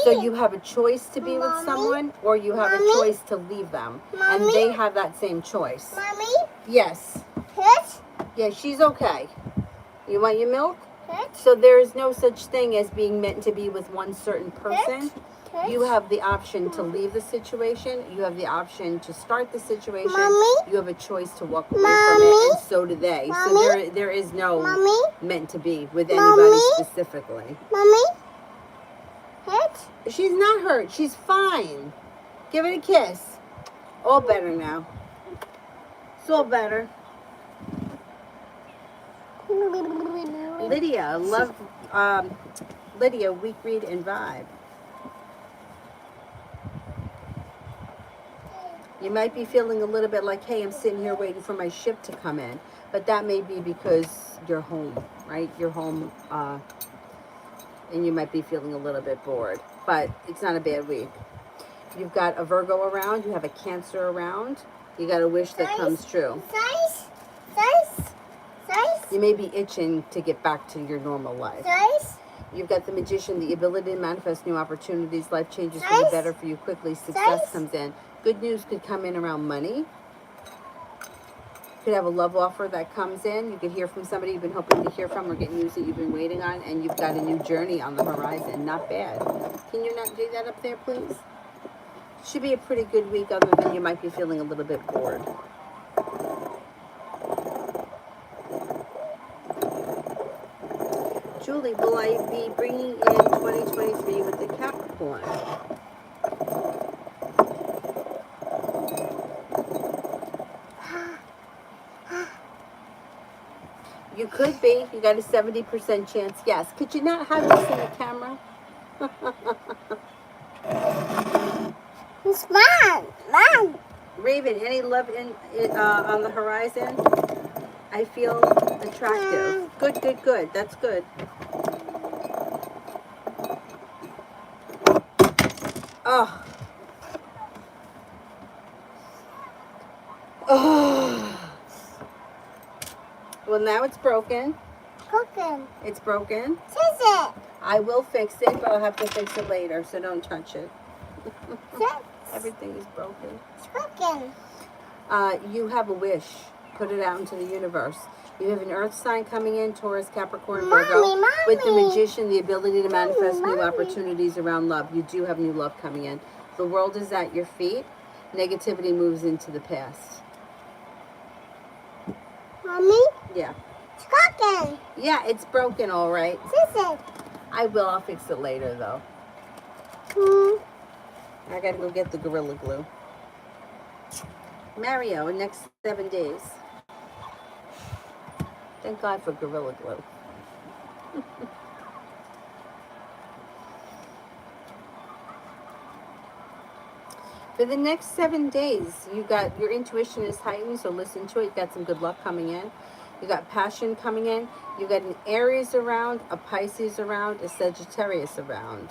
So you have a choice to be with someone or you have a choice to leave them. And they have that same choice. Mommy? Yes. Touch. Yeah, she's okay. You want your milk? Touch. So there is no such thing as being meant to be with one certain person. Touch. You have the option to leave the situation. You have the option to start the situation. Mommy? You have a choice to walk away from it, and so do they. Mommy? So there is no Mommy? meant to be with anybody Mommy? specifically. Mommy? Touch. She's not hurt. She's fine. Give it a kiss. All better now. It's all better. Lydia, love, Lydia, week read and vibe. You might be feeling a little bit like, hey, I'm sitting here waiting for my ship to come in. But that may be because you're home, right? You're home, and you might be feeling a little bit bored. But it's not a bad week. You've got a Virgo around. You have a Cancer around. You got a wish that comes true. Size. You may be itching to get back to your normal life. Size. You've got the Magician, the ability to manifest new opportunities. Life changes for the better for you quickly. Success comes in. Good news could come in around money. You could have a love offer that comes in. You could hear from somebody you've been hoping to hear from or get news that you've been waiting on. And you've got a new journey on the horizon. Not bad. Can you not do that up there, please? Should be a pretty good week other than you might be feeling a little bit bored. Julie, will I be bringing in 2023 with the Capricorn? You could be. You got a 70% chance. Yes. Could you not have this in the camera? It's Mom. Raven, any love on the horizon? I feel attractive. Good. That's good. Oh. Well, now it's broken. Cooking. It's broken. Fix it. I will fix it, but I'll have to fix it later, so don't touch it. Everything is broken. It's cooking. You have a wish. Put it out into the universe. You have an earth sign coming in, Taurus, Capricorn, Virgo. Mommy. With the Magician, the ability to manifest new opportunities around love. You do have new love coming in. The world is at your feet. Negativity moves into the past. Mommy? Yeah. It's cooking. Yeah, it's broken, all right. Fix it. I will. I'll fix it later, though. I gotta go get the Gorilla Glue. Mario, in next 7 days. Thank God for Gorilla Glue. For the next 7 days, you got your intuition is heightened, so listen to it. You got some good luck coming in. You got passion coming in. You got an Aries around, a Pisces around, a Sagittarius around.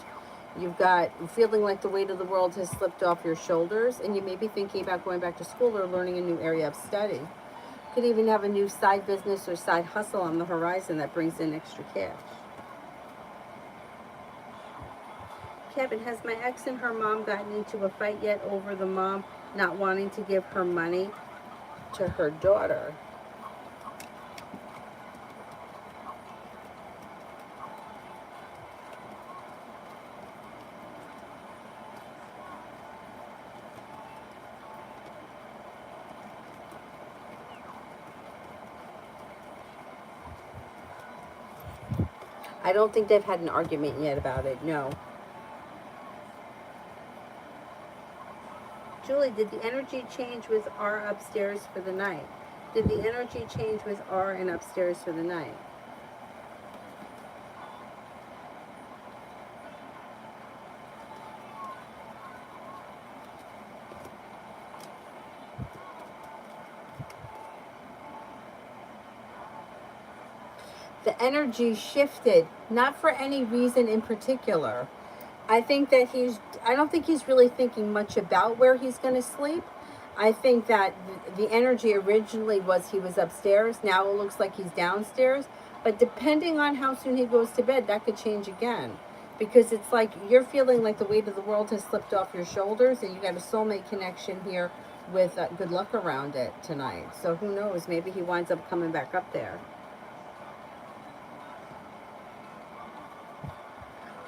You've got feeling like the weight of the world has slipped off your shoulders, and you may be thinking about going back to school or learning a new area of study. Could even have a new side business or side hustle on the horizon that brings in extra cash. Kevin, has my ex and her mom gotten into a fight yet over the mom not wanting to give her money to her daughter? I don't think they've had an argument yet about it, no. Julie, did the energy change with R upstairs for the night? Did the energy change with R and upstairs for the night? The energy shifted, not for any reason in particular. I think that I don't think he's really thinking much about where he's going to sleep. I think that the energy originally was he was upstairs. Now it looks like he's downstairs. But depending on how soon he goes to bed, that could change again. Because it's like you're feeling like the weight of the world has slipped off your shoulders, and you got a soulmate connection here with good luck around it tonight. So who knows? Maybe he winds up coming back up there.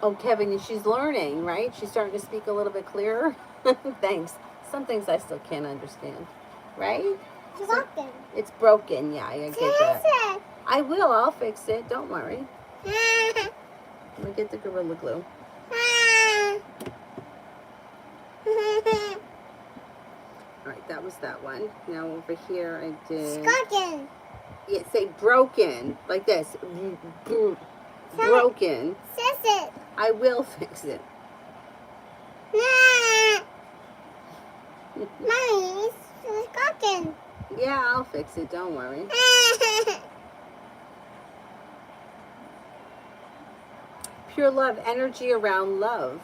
Oh, Kevin, she's learning, right? She's starting to speak a little bit clearer. Thanks. Some things I still can't understand, right? It's broken. It's broken, yeah, I get that. I will, I'll fix it, don't worry. Let me get the Gorilla Glue. Alright, that was that one. Now over here I did... Broken. Yeah, say broken, like this. Broken. Fix it. I will fix it. Mommy, it's broken. Yeah, I'll fix it, don't worry. Pure love, energy around love.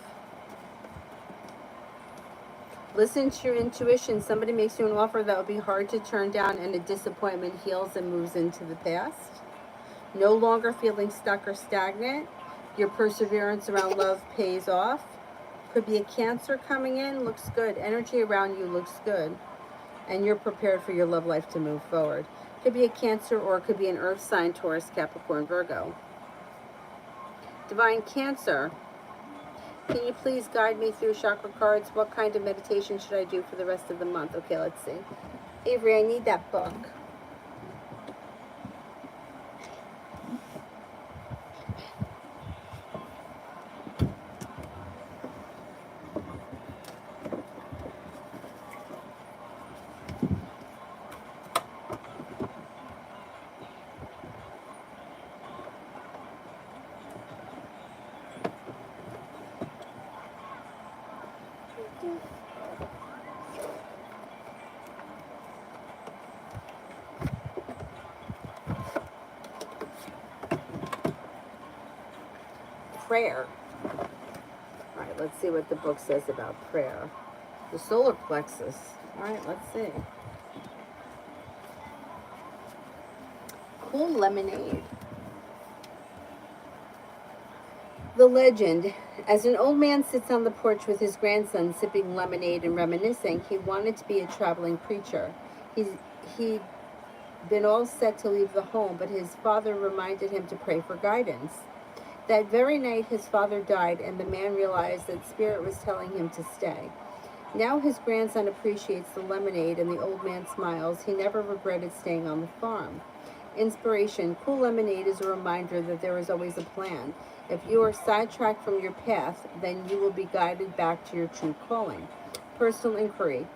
Listen to your intuition. Somebody makes you an offer that would be hard to turn down, and a disappointment heals and moves into the past. No longer feeling stuck or stagnant. Your perseverance around love pays off. Could be a Cancer coming in. Looks good. Energy around you looks good. And you're prepared for your love life to move forward. Could be a Cancer, or it could be an Earth sign, Taurus, Capricorn, Virgo. Divine Cancer. Can you please guide me through chakra cards? What kind of meditation should I do for the rest of the month? Okay, let's see. Avery, I need that book. Prayer. All right, let's see what the book says about prayer. The solar plexus. All right, let's see. Cool lemonade. The legend. As an old man sits on the porch with his grandson sipping lemonade and reminiscing, he wanted to be a traveling preacher. He'd been all set to leave the home, but his father reminded him to pray for guidance. That very night his father died, and the man realized that Spirit was telling him to stay. Now his grandson appreciates the lemonade, and the old man smiles. He never regretted staying on the farm. Inspiration. Cool lemonade is a reminder that there is always a plan. If you are sidetracked from your path, then you will be guided back to your true calling. Personal inquiry.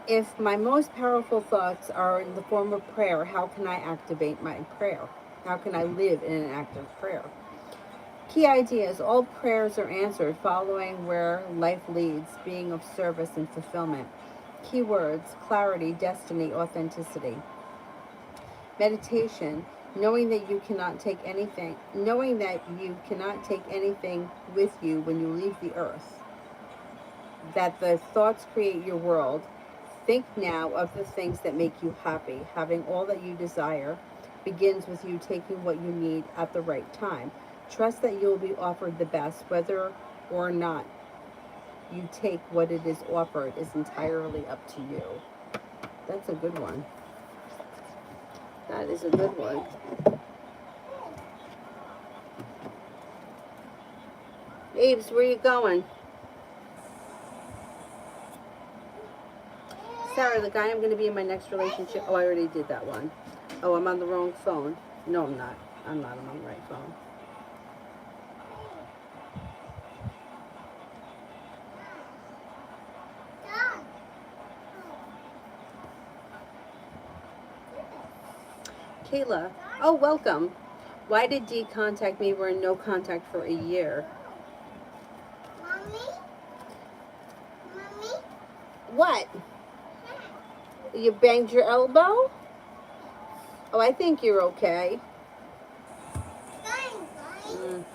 If my most powerful thoughts are in the form of prayer, how can I activate my prayer? How can I live in an act of prayer? Key ideas. All prayers are answered following where life leads, being of service and fulfillment. Keywords. Clarity, destiny, authenticity. Meditation. Knowing that you cannot take anything with you when you leave the earth. That the thoughts create your world. Think now of the things that make you happy. Having all that you desire begins with you taking what you need at the right time. Trust that you will be offered the best, whether or not you take what it is offered is entirely up to you. That's a good one. That is a good one. Abe's, where you going? Sarah, the guy I'm going to be in my next relationship. Oh, I already did that one. Oh, I'm on the wrong phone. No, I'm not. I'm on the right phone. Kayla. Oh, welcome. Why did D contact me? We're in no contact for a year. Mommy? Mommy? What? You banged your elbow? Oh, I think you're okay. Mm.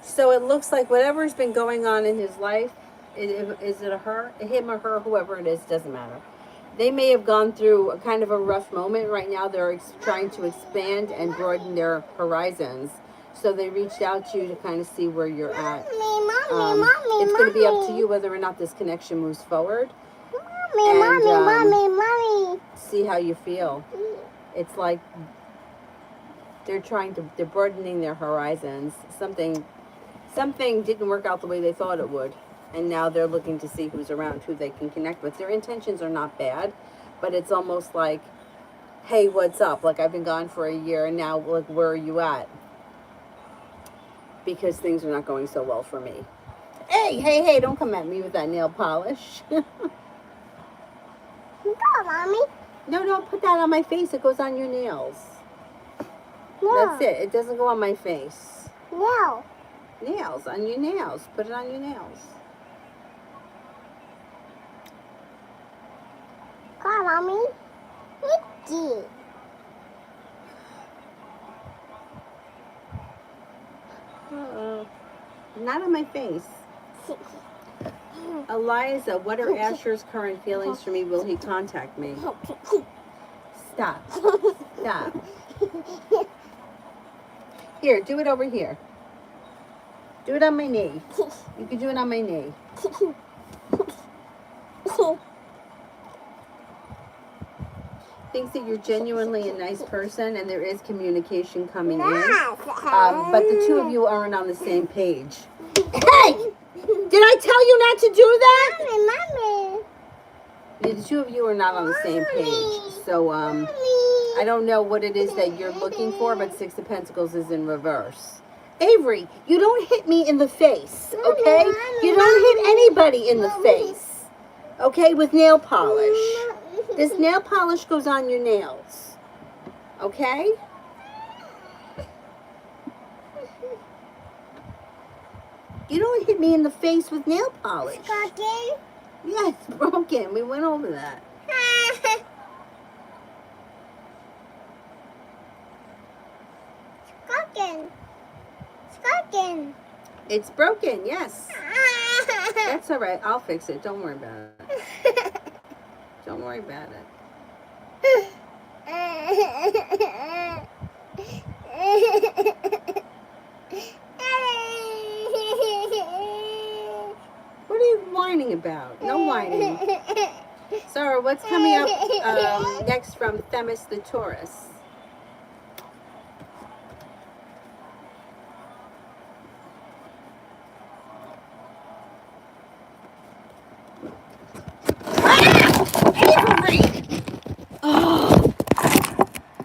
So it looks like whatever's been going on in his life, is it a her, him or her, whoever it is, doesn't matter. They may have gone through a kind of a rough moment. Right now they're trying to expand and broaden their horizons. So they reached out to you to kind of see where you're at. Mommy, It's going to be up to you whether or not this connection moves forward. Mommy. See how you feel. It's like they're broadening their horizons. Something didn't work out the way they thought it would, and now they're looking to see who's around, who they can connect with. Their intentions are not bad, but it's almost like, hey, what's up? Like, I've been gone for a year, and now, like, where are you at? Because things are not going so well for me. Hey, don't come at me with that nail polish. Go, Mommy. No, don't put that on my face. It goes on your nails. No. That's it. It doesn't go on my face. No. Nails, on your nails. Put it on your nails. Go, Mommy. Itchy. Uh-oh. Not on my face. Eliza, what are Asher's current feelings for me? Will he contact me? Stop. Stop. Here, do it over here. Do it on my knee. You can do it on my knee. Thinks that you're genuinely a nice person and there is communication coming in. But the two of you aren't on the same page. Hey! Did I tell you not to do that? Mommy. The two of you are not on the same page. So, I don't know what it is that you're looking for, but Six of Pentacles is in reverse. Avery, you don't hit me in the face, okay? You don't hit anybody in the face, okay, with nail polish. This nail polish goes on your nails, okay? You don't hit me in the face with nail polish. Broken? Yeah, it's broken. We went over that. Broken. It's broken, yes. That's all right. I'll fix it. Don't worry about it. Don't worry about it. What are you whining about? No whining. Sarah, what's coming up next from Themis the Taurus?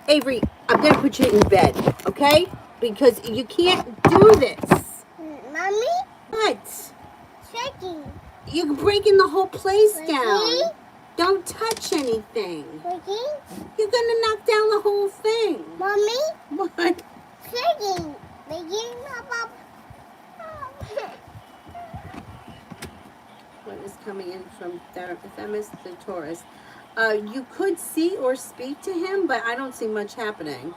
Avery, I'm going to put you in bed, okay? Because you can't do this. Mommy? What? Shaking. You're breaking the whole place Ricky? down. Don't touch anything. Shaking. You're going to knock down the whole thing. Mommy? What? Shaking. Shaking. What is coming in from Themis the Taurus? You could see or speak to him, but I don't see much happening.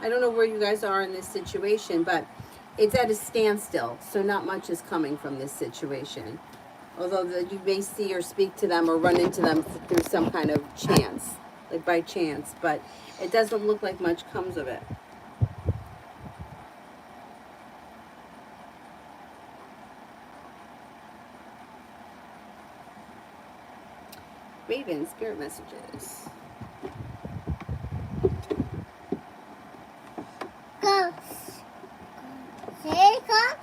I don't know where you guys are in this situation, but it's at a standstill, so not much is coming from this situation. Although you may see or speak to them or run into them through some kind of chance, like by chance, but it doesn't look like much comes of it. Raven, spirit messages. Ghost. Say ghost.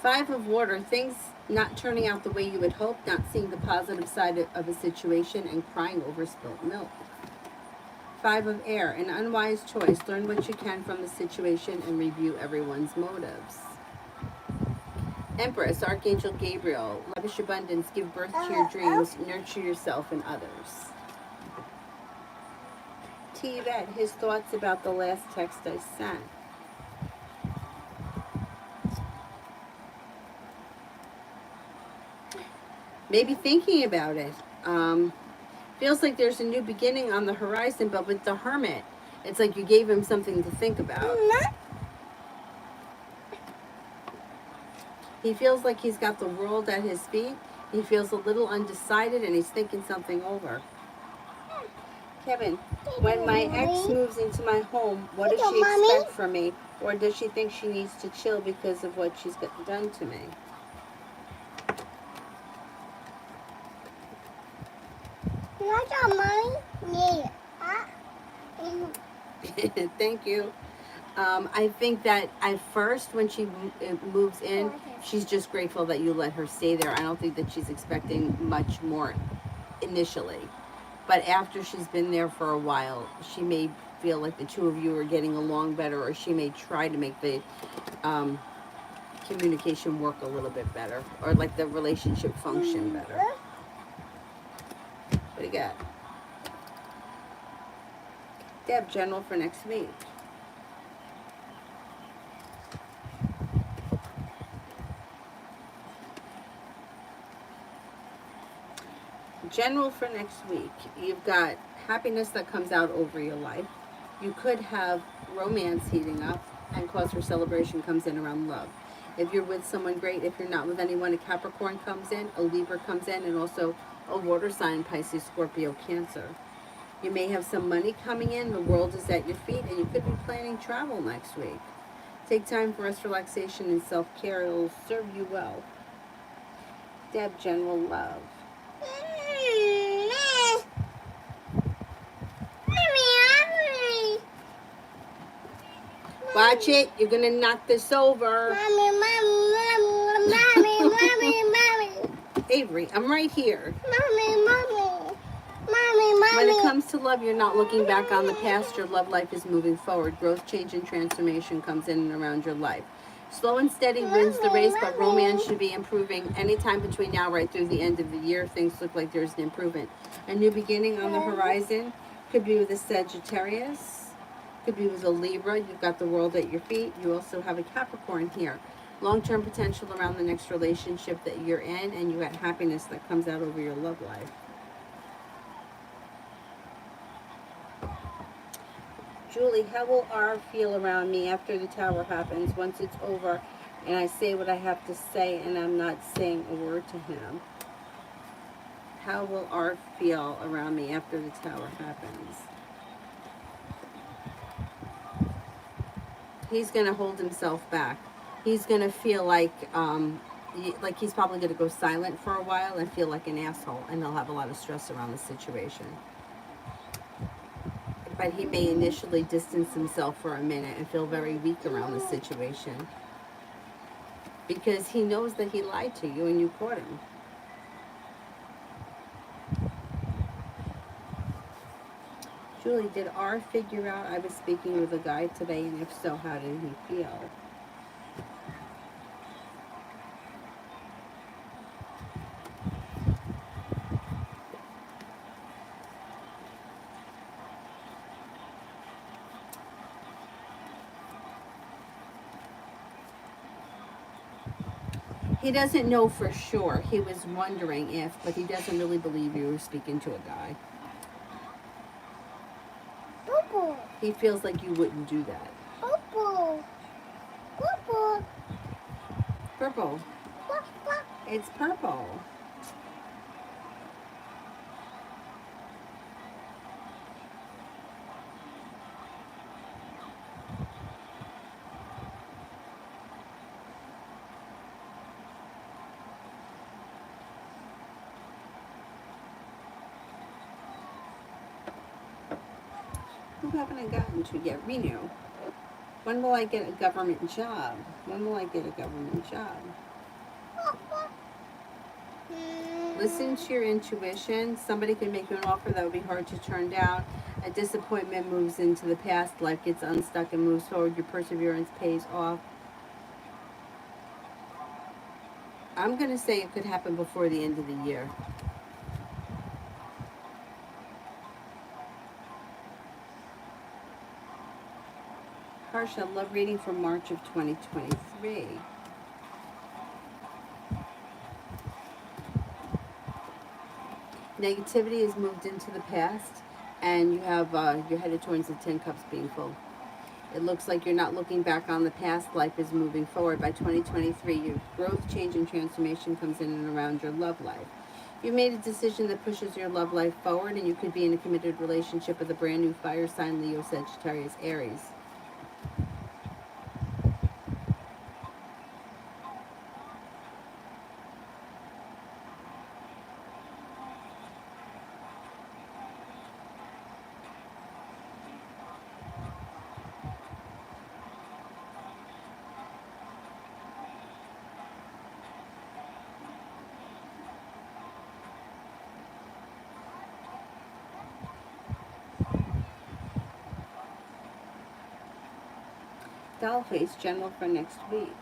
5 of water, things not turning out the way you had hoped, not seeing the positive side of a situation, and crying over spilt milk. 5 of air, an unwise choice. Learn what you can from the situation and review everyone's motives. Empress, Archangel Gabriel, lavish abundance, give birth to your dreams, nurture yourself and others. to Yvette his thoughts about the last text I sent. Maybe thinking about it. Feels like there's a new beginning on the horizon, but with the Hermit, it's like you gave him something to think about. He feels like he's got the world at his feet. He feels a little undecided and he's thinking something over. Kevin, when my ex moves into my home, what does she expect from me? Or does she think she needs to chill because of what she's done to me? Thank you. I think that at first, when she moves in, she's just grateful that you let her stay there. I don't think that she's expecting much more initially. But after she's been there for a while, she may feel like the two of you are getting along better, or she may try to make the communication work a little bit better, or like the relationship function better. What do you got? Deb, general for next week. General for next week, you've got happiness that comes out over your life. You could have romance heating up, and cause for celebration comes in around love. If you're with someone, great. If you're not with anyone, a Capricorn comes in, a Libra comes in, and also a water sign, Pisces, Scorpio, Cancer. You may have some money coming in. The world is at your feet, and you could be planning travel next week. Take time for rest, relaxation, and self-care. It will serve you well. Deb, general love. Watch it. You're going to knock this over. Avery, I'm right here. When it comes to love, you're not looking back on the past. Your love life is moving forward. Growth, change, and transformation comes in and around your life. Slow and steady wins the race, but romance should be improving anytime between now right through the end of the year. Things look like there's an improvement. A new beginning on the horizon. Could be with a Sagittarius. Could be with a Libra. You've got the world at your feet. You also have a Capricorn here. Long-term potential around the next relationship that you're in, and you got happiness that comes out over your love life. Julie, how will R feel around me after the tower happens, once it's over and I say what I have to say and I'm not saying a word to him? How will R feel around me after the tower happens? He's going to hold himself back. He's going to feel like he's probably going to go silent for a while and feel like an asshole, and he'll have a lot of stress around the situation. But he may initially distance himself for a minute and feel very weak around the situation, because he knows that he lied to you and you caught him. Julie, did R figure out I was speaking with a guy today, and if so, how did he feel? He doesn't know for sure. He was wondering if, but he doesn't really believe you were speaking to a guy. Purple. He feels like you wouldn't do that. Purple. Purple. Purple. Purple. It's purple. Who haven't I gotten to yet? Renew. When will I get a government job? When will I get a government job? Listen to your intuition. Somebody can make you an offer that would be hard to turn down. A disappointment moves into the past. Life gets unstuck and moves forward. Your perseverance pays off. I'm going to say it could happen before the end of the year. Marsha, love reading for March of 2023. Negativity is moved into the past, and you're headed towards the 10 cups being full. It looks like you're not looking back on the past. Life is moving forward. By 2023, your growth, change, and transformation comes in and around your love life. You made a decision that pushes your love life forward, and you could be in a committed relationship with a brand new fire sign, Leo, Sagittarius, Aries. Dollface, general for next week.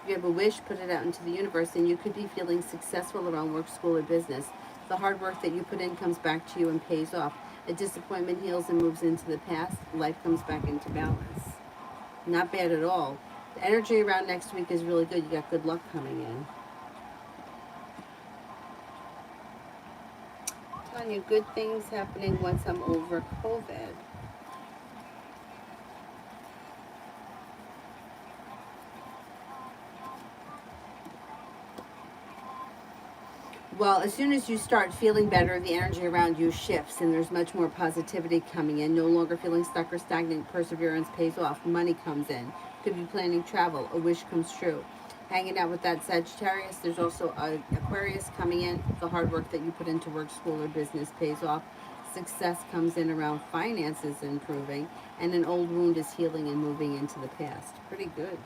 If you have a wish, put it out into the universe, and you could be feeling successful around work, school, or business. The hard work that you put in comes back to you and pays off. A disappointment heals and moves into the past. Life comes back into balance. Not bad at all. The energy around next week is really good. You got good luck coming in. Telling you good things happening once I'm over COVID. Well, as soon as you start feeling better, the energy around you shifts and there's much more positivity coming in. No longer feeling stuck or stagnant. Perseverance pays off. Money comes in. Could be planning travel. A wish comes true. Hanging out with that Sagittarius, there's also a Aquarius coming in. The hard work that you put into work, school, or business pays off. Success comes in around finances improving. And an old wound is healing and moving into the past. Pretty good.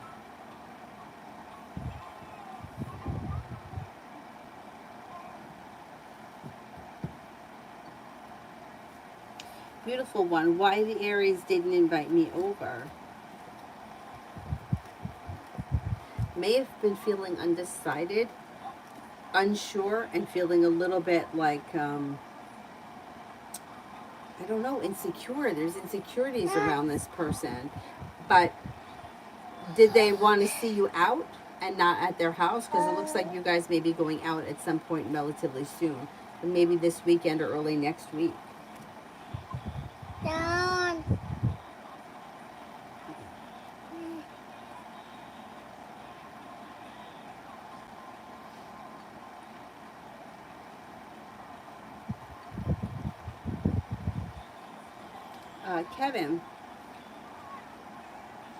Beautiful one. Why the Aries didn't invite me over. May have been feeling undecided, unsure, and feeling a little bit like, I don't know, insecure. There's insecurities around this person. But did they want to see you out and not at their house? Because it looks like you guys may be going out at some point relatively soon. Maybe this weekend or early next week. Down. Kevin,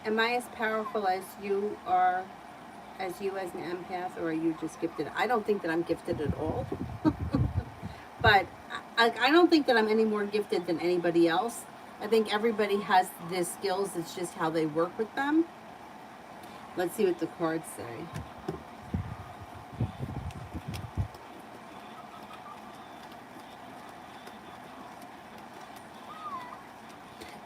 am I as powerful as you are, as you as an empath, or are you just gifted? I don't think that I'm gifted at all. But I don't think that I'm any more gifted than anybody else. I think everybody has the skills. It's just how they work with them. Let's see what the cards say.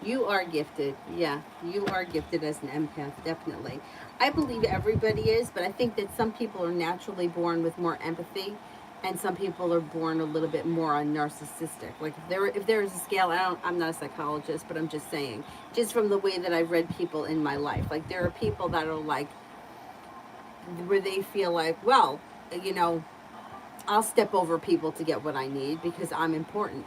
You are gifted. Yeah, you are gifted as an empath, definitely. I believe everybody is, but I think that some people are naturally born with more empathy, and some people are born a little bit more on narcissistic. Like if there is a scale, I'm not a psychologist, but I'm just saying, just from the way that I've read people in my life, like there are people that are like, where they feel like, well, you know, I'll step over people to get what I need because I'm important.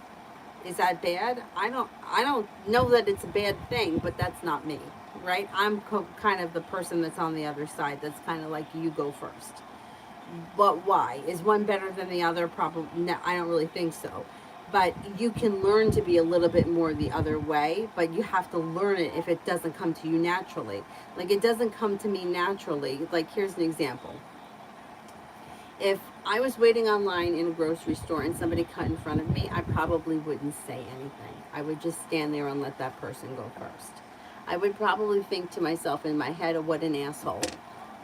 Is that bad? I don't know that it's a bad thing, but that's not me, right? I'm kind of the person that's on the other side. That's kind of like, you go first. But why? Is one better than the other? Probably. No, I don't really think so. But you can learn to be a little bit more the other way, but you have to learn it if it doesn't come to you naturally. Like it doesn't come to me naturally. Like here's an example. If I was waiting online in a grocery store and somebody cut in front of me, I probably wouldn't say anything. I would just stand there and let that person go first. I would probably think to myself in my head, oh, what an asshole,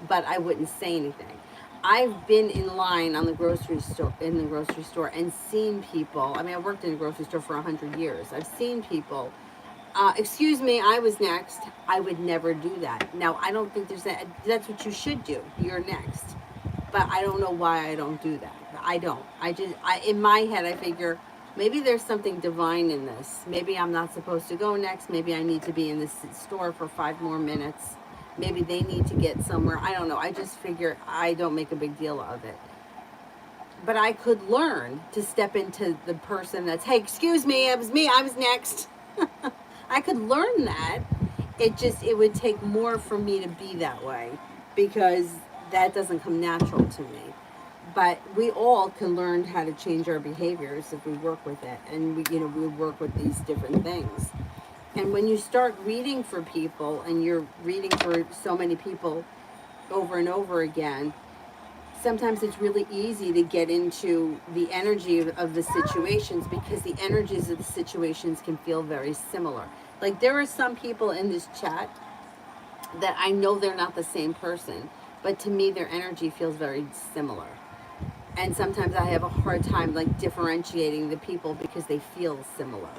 but I wouldn't say anything. I've been in line on the grocery store, and seen people. I mean, I worked in a grocery store for 100 years. I've seen people, excuse me, I was next. I would never do that. Now, I don't think that's what you should do. You're next. But I don't know why I don't do that. I don't. In my head, I figure maybe there's something divine in this. Maybe I'm not supposed to go next. Maybe I need to be in this store for 5 more minutes. Maybe they need to get somewhere. I don't know. I just figure I don't make a big deal of it. But I could learn to step into the person that's, hey, excuse me, it was me, I was next. I could learn that. It would take more for me to be that way because that doesn't come natural to me. But we all can learn how to change our behaviors if we work with it, and we work with these different things. And when you start reading for people and you're reading for so many people over and over again, sometimes it's really easy to get into the energy of the situations because the energies of the situations can feel very similar. Like there are some people in this chat that I know they're not the same person, but to me their energy feels very similar. And sometimes I have a hard time like differentiating the people because they feel similar.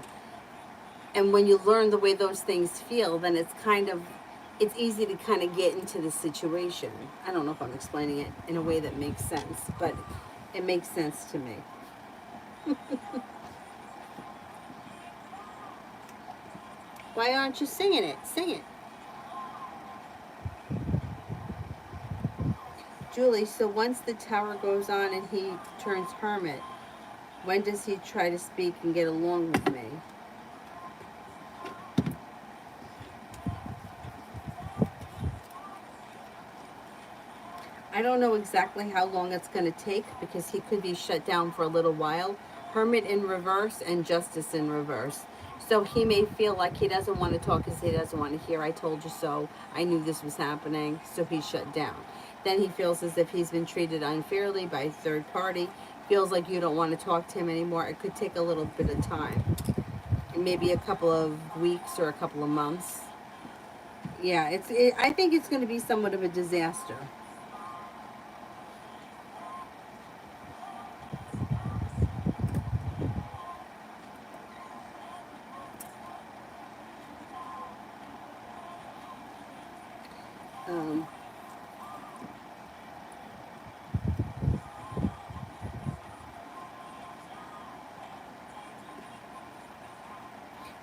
And when you learn the way those things feel, then it's easy to kind of get into the situation. I don't know if I'm explaining it in a way that makes sense, but it makes sense to me. Why aren't you singing it? Sing it. Julie, so once the tower goes on and he turns hermit, when does he try to speak and get along with me? I don't know exactly how long it's going to take because he could be shut down for a little while. Hermit in reverse and Justice in reverse. So he may feel like he doesn't want to talk because he doesn't want to hear, I told you so, I knew this was happening, so he's shut down. Then he feels as if he's been treated unfairly by a third party, feels like you don't want to talk to him anymore. It could take a little bit of time, maybe a couple of weeks or a couple of months. Yeah, I think it's going to be somewhat of a disaster. Um,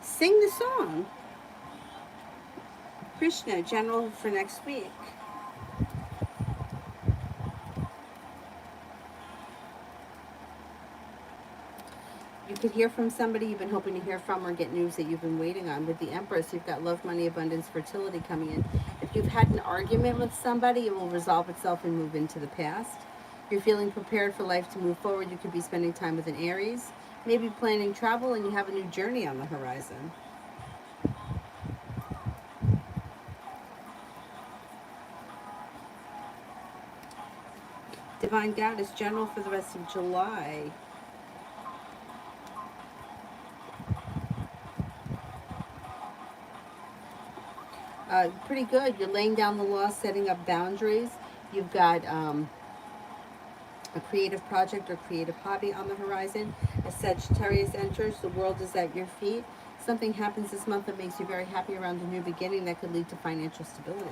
Sing the song. Krishna, general for next week. You could hear from somebody you've been hoping to hear from or get news that you've been waiting on. With the Empress, you've got love, money, abundance, fertility coming in. If you've had an argument with somebody, it will resolve itself and move into the past. You're feeling prepared for life to move forward. You could be spending time with an Aries, maybe planning travel, and you have a new journey on the horizon. Divine Goddess, general for the rest of July. Pretty good. You're laying down the law, setting up boundaries. You've got a creative project or creative hobby on the horizon. As Sagittarius enters, the world is at your feet. Something happens this month that makes you very happy around a new beginning that could lead to financial stability.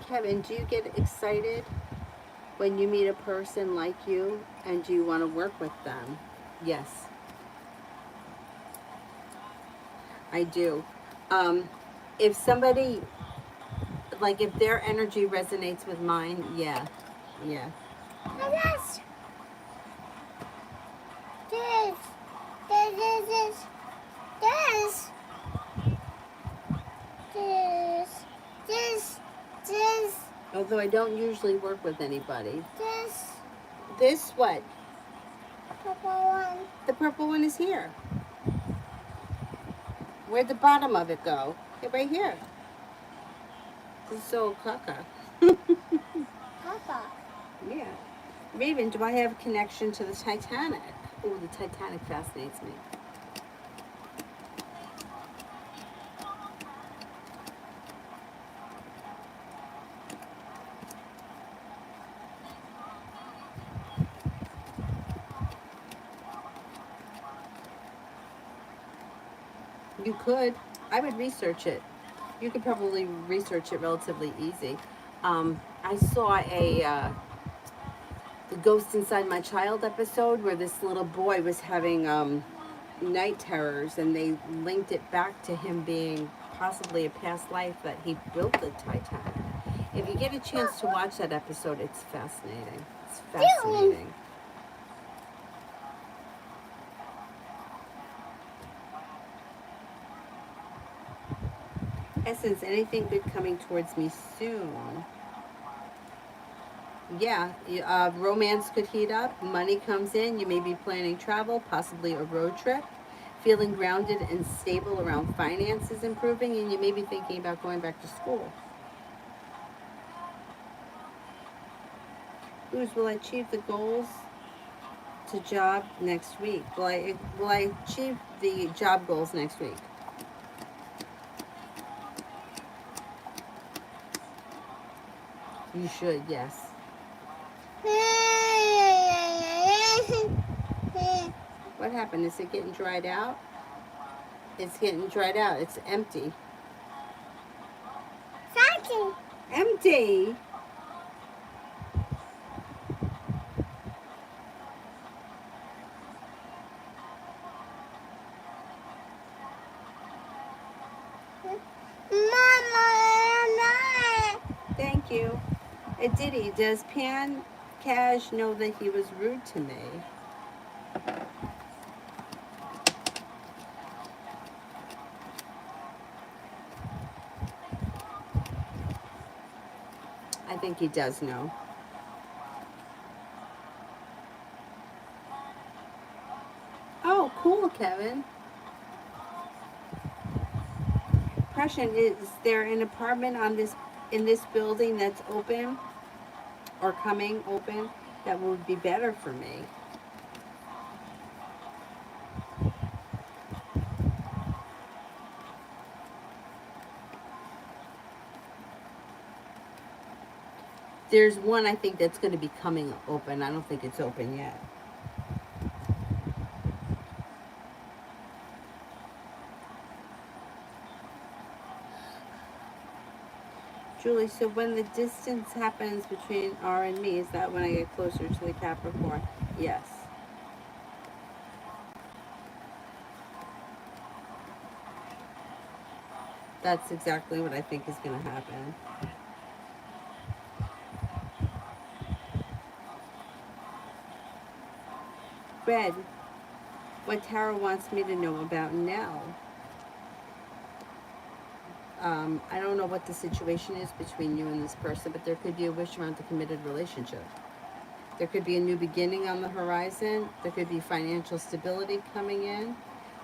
Kevin, do you get excited when you meet a person like you and do you want to work with them? Yes, I do. If somebody, like if their energy resonates with mine, yeah, yeah. This. This. This. This. This. This. This. Although I don't usually work with anybody. This. This what? Purple one. The purple one is here. Where'd the bottom of it go? Okay, right here. This is so caca. Papa. Yeah. Raven, do I have a connection to the Titanic? Oh, the Titanic fascinates me. You could. I would research it. You could probably research it relatively easy. I saw the Ghost Inside My Child episode where this little boy was having night terrors, and they linked it back to him being possibly a past life that he built the Titanic. If you get a chance to watch that episode, it's fascinating. It's fascinating. Essence, anything good coming towards me soon? Yeah, romance could heat up. Money comes in. You may be planning travel, possibly a road trip. Feeling grounded and stable around finances improving, and you may be thinking about going back to school. Whose will I achieve the goals to job next week? Will I achieve the job goals next week? You should, yes. What happened? Is it getting dried out? It's getting dried out. It's empty. Empty. Thank you. Diddy, does Pan Cash know that he was rude to me? I think he does know. Oh, cool, Kevin. Question, is there an apartment on this in this building that's open or coming open that would be better for me? There's one I think that's going to be coming open. I don't think it's open yet. Julie, so when the distance happens between R and me, is that when I get closer to the Capricorn? Yes. That's exactly what I think is going to happen. Red, what Tara wants me to know about Nell. I don't know what the situation is between you and this person, but there could be a wish around a committed relationship. There could be a new beginning on the horizon. There could be financial stability coming in.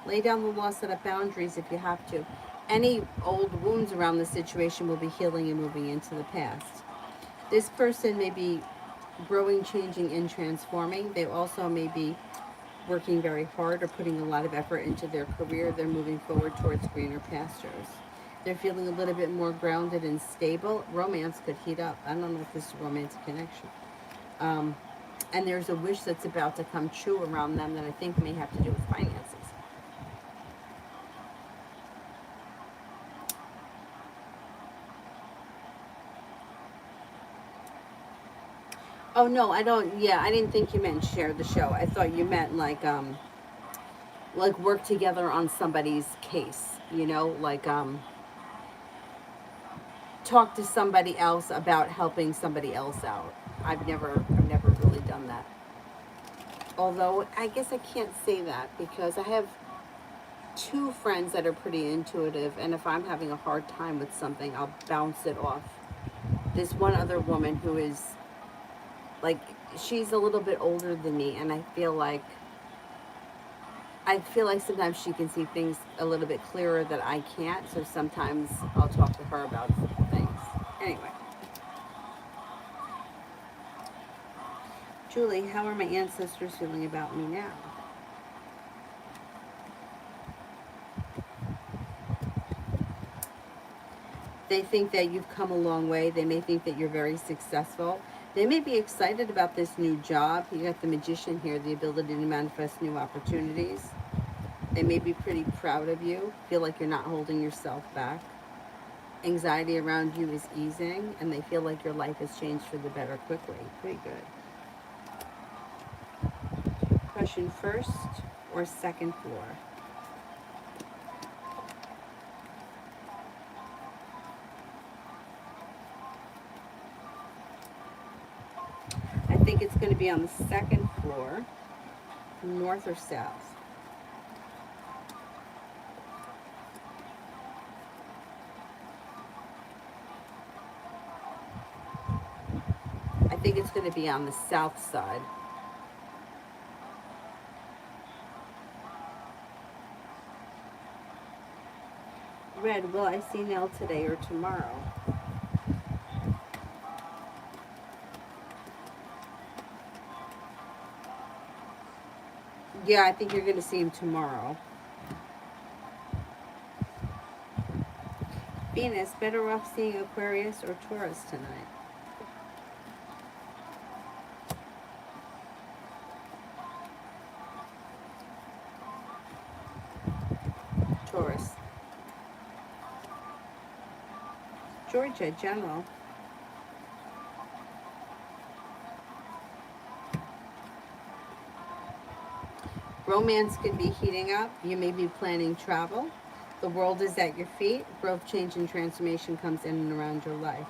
Lay down the law, set up boundaries if you have to. Any old wounds around the situation will be healing and moving into the past. This person may be growing, changing, and transforming. They also may be working very hard or putting a lot of effort into their career. They're moving forward towards greener pastures. They're feeling a little bit more grounded and stable. Romance could heat up. I don't know if this is a romantic connection. And there's a wish that's about to come true around them that I think may have to do with finances. Oh no, I don't. Yeah, I didn't think you meant share the show. I thought you meant like work together on somebody's case. You know, like talk to somebody else about helping somebody else out. I've never really done that. Although I guess I can't say that because I have two friends that are pretty intuitive, and if I'm having a hard time with something, I'll bounce it off. This one other woman who is like, she's a little bit older than me, and I feel like sometimes she can see things a little bit clearer that I can't, so sometimes I'll talk to her about things. Anyway. Julie, how are my ancestors feeling about me now? They think that you've come a long way. They may think that you're very successful. They may be excited about this new job. You got the Magician here, the ability to manifest new opportunities. They may be pretty proud of you, feel like you're not holding yourself back. Anxiety around you is easing, and they feel like your life has changed for the better quickly. Pretty good. Question: first or second floor? I think it's going to be on the second floor, north or south. I think it's going to be on the south side. Red, will I see Nell today or tomorrow? Yeah, I think you're going to see him tomorrow. Venus, better off seeing Aquarius or Taurus tonight? Taurus. Georgia, general. Romance could be heating up. You may be planning travel. The world is at your feet. Growth, change, and transformation comes in and around your life.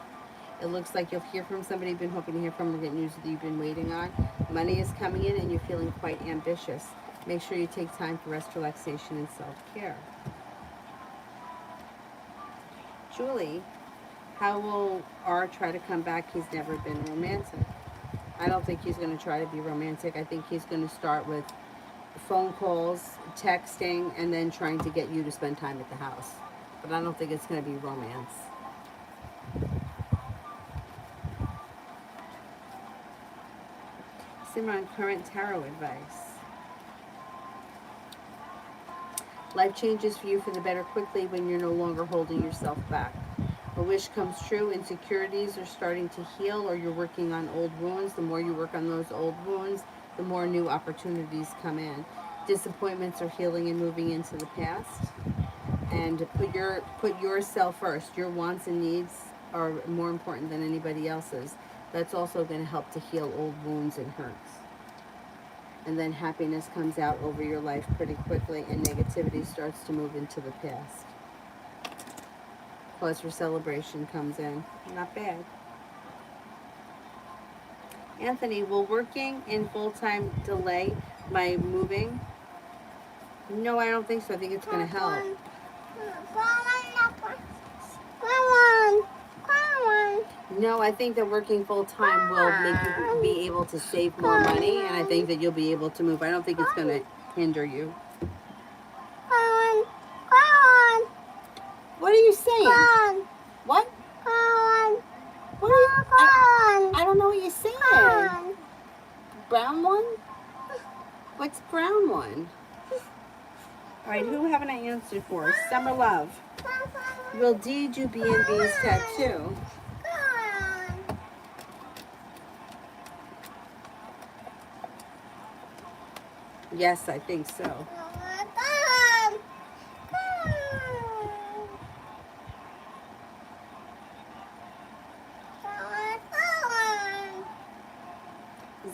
It looks like you'll hear from somebody you've been hoping to hear from or get news that you've been waiting on. Money is coming in and you're feeling quite ambitious. Make sure you take time for rest, relaxation, and self-care. Julie, how will R try to come back? He's never been romantic. I don't think he's going to try to be romantic. I think he's going to start with phone calls, texting, and then trying to get you to spend time at the house. But I don't think it's going to be romance. Simran, current tarot advice. Life changes for you for the better quickly when you're no longer holding yourself back. A wish comes true, insecurities are starting to heal, or you're working on old wounds. The more you work on those old wounds, the more new opportunities come in. Disappointments are healing and moving into the past. And put yourself first. Your wants and needs are more important than anybody else's. That's also going to help to heal old wounds and hurts. And then happiness comes out over your life pretty quickly, and negativity starts to move into the past. Cause for celebration comes in. Not bad. Anthony, will working in full-time delay my moving? No, I don't think so. I think it's going to help. No, I think that working full-time will make you be able to save more money, and I think that you'll be able to move. I don't think it's going to hinder you. What are you saying? What? What are you? I don't know what you're saying. Brown one? What's brown one? All right, who haven't I answered for? Summer Love. Will D do B&B's tattoo? Yes, I think so.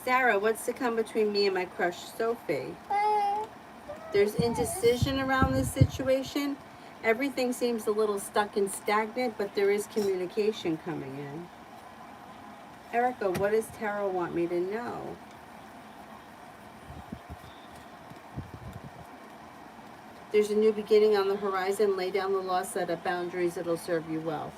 Zara, what's to come between me and my crush, Sophie? There's indecision around this situation. Everything seems a little stuck and stagnant, but there is communication coming in. Erica, what does Tarot want me to know? There's a new beginning on the horizon. Lay down the law, set up boundaries. It'll serve you well.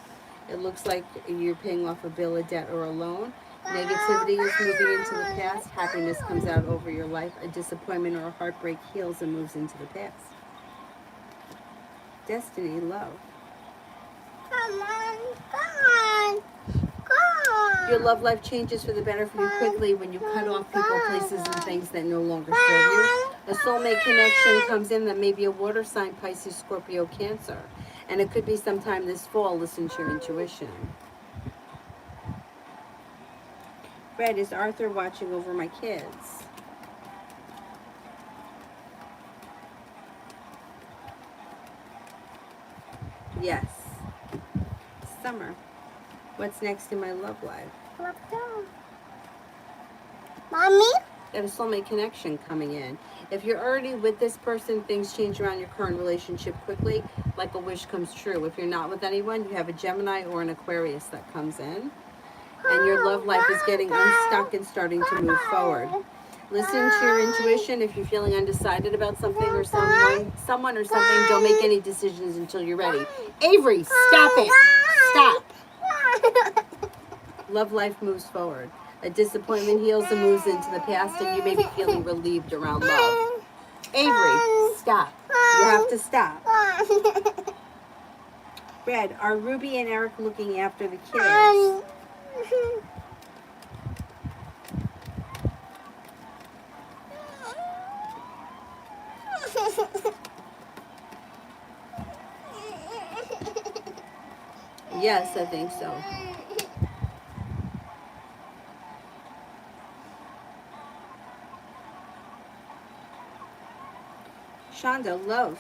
It looks like you're paying off a bill, a debt, or a loan. Negativity is moving into the past. Happiness comes out over your life. A disappointment or a heartbreak heals and moves into the past. Destiny, love. Come on. Your love life changes for the better for you quickly when you cut off people, places, and things that no longer serve you. A soulmate connection comes in that may be a water sign, Pisces, Scorpio, Cancer. And it could be sometime this fall. Listen to your intuition. Red, is Arthur watching over my kids? Yes. Summer. What's next in my love life? Mommy? You have a soulmate connection coming in. If you're already with this person, things change around your current relationship quickly, like a wish comes true. If you're not with anyone, you have a Gemini or an Aquarius that comes in. And your love life is getting unstuck and starting to move forward. Listen to your intuition. If you're feeling undecided about something or someone or something, don't make any decisions until you're ready. Avery, stop it. Stop. Love life moves forward. A disappointment heals and moves into the past, and you may be feeling relieved around love. Avery, stop. You have to stop. Red, are Ruby and Eric looking after the kids? Yes, I think so. Shonda, love.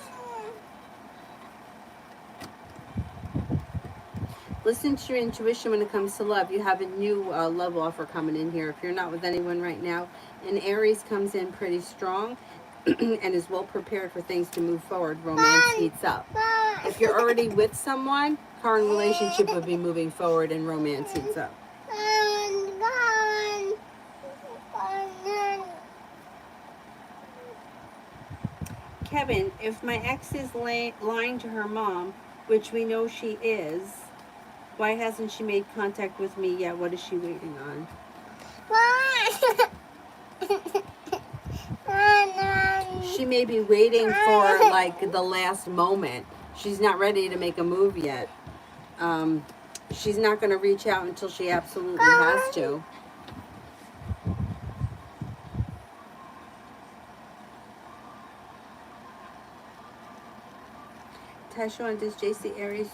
Listen to your intuition when it comes to love. You have a new love offer coming in here. If you're not with anyone right now, and Aries comes in pretty strong and is well prepared for things to move forward, romance heats up. If you're already with someone, current relationship would be moving forward and romance heats up. Kevin, if my ex is lying to her mom, which we know she is, why hasn't she made contact with me yet? What is she waiting on? She may be waiting for like the last moment. She's not ready to make a move yet. She's not going to reach out until she absolutely has to. Tashawn, does JC Aries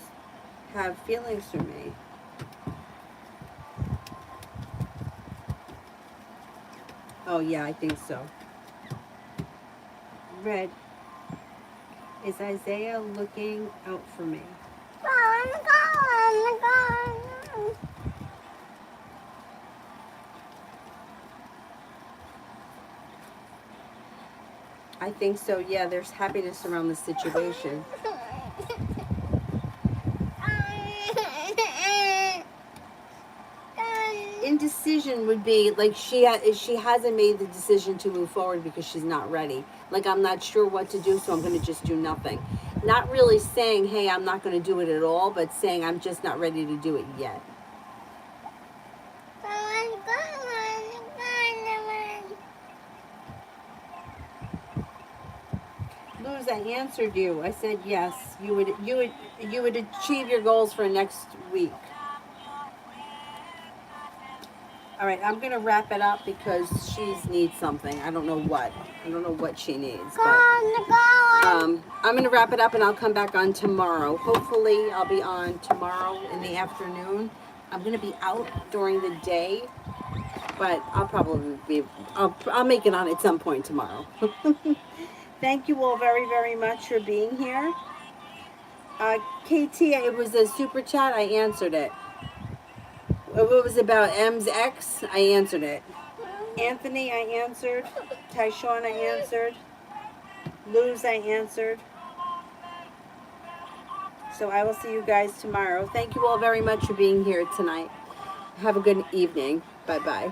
have feelings for me? Oh yeah, I think so. Red, is Isaiah looking out for me? I think so, yeah, there's happiness around the situation. Indecision would be like she hasn't made the decision to move forward because she's not ready. Like, I'm not sure what to do, so I'm going to just do nothing. Not really saying, hey, I'm not going to do it at all, but saying I'm just not ready to do it yet. Luz, I answered you. I said yes. You would achieve your goals for next week. All right, I'm gonna wrap it up because she needs something. I don't know what. I don't know what she needs. But I'm gonna wrap it up and I'll come back on tomorrow. Hopefully, I'll be on tomorrow in the afternoon. I'm gonna be out during the day, but I'll probably be. I'll make it on at some point tomorrow. Thank you all very, very much for being here. KT, it was a super chat. I answered it. What was about M's ex? I answered it. Anthony, I answered. Tyshawn, I answered. Luz, I answered. So I will see you guys tomorrow. Thank you all very much for being here tonight. Have a good evening. Bye-bye.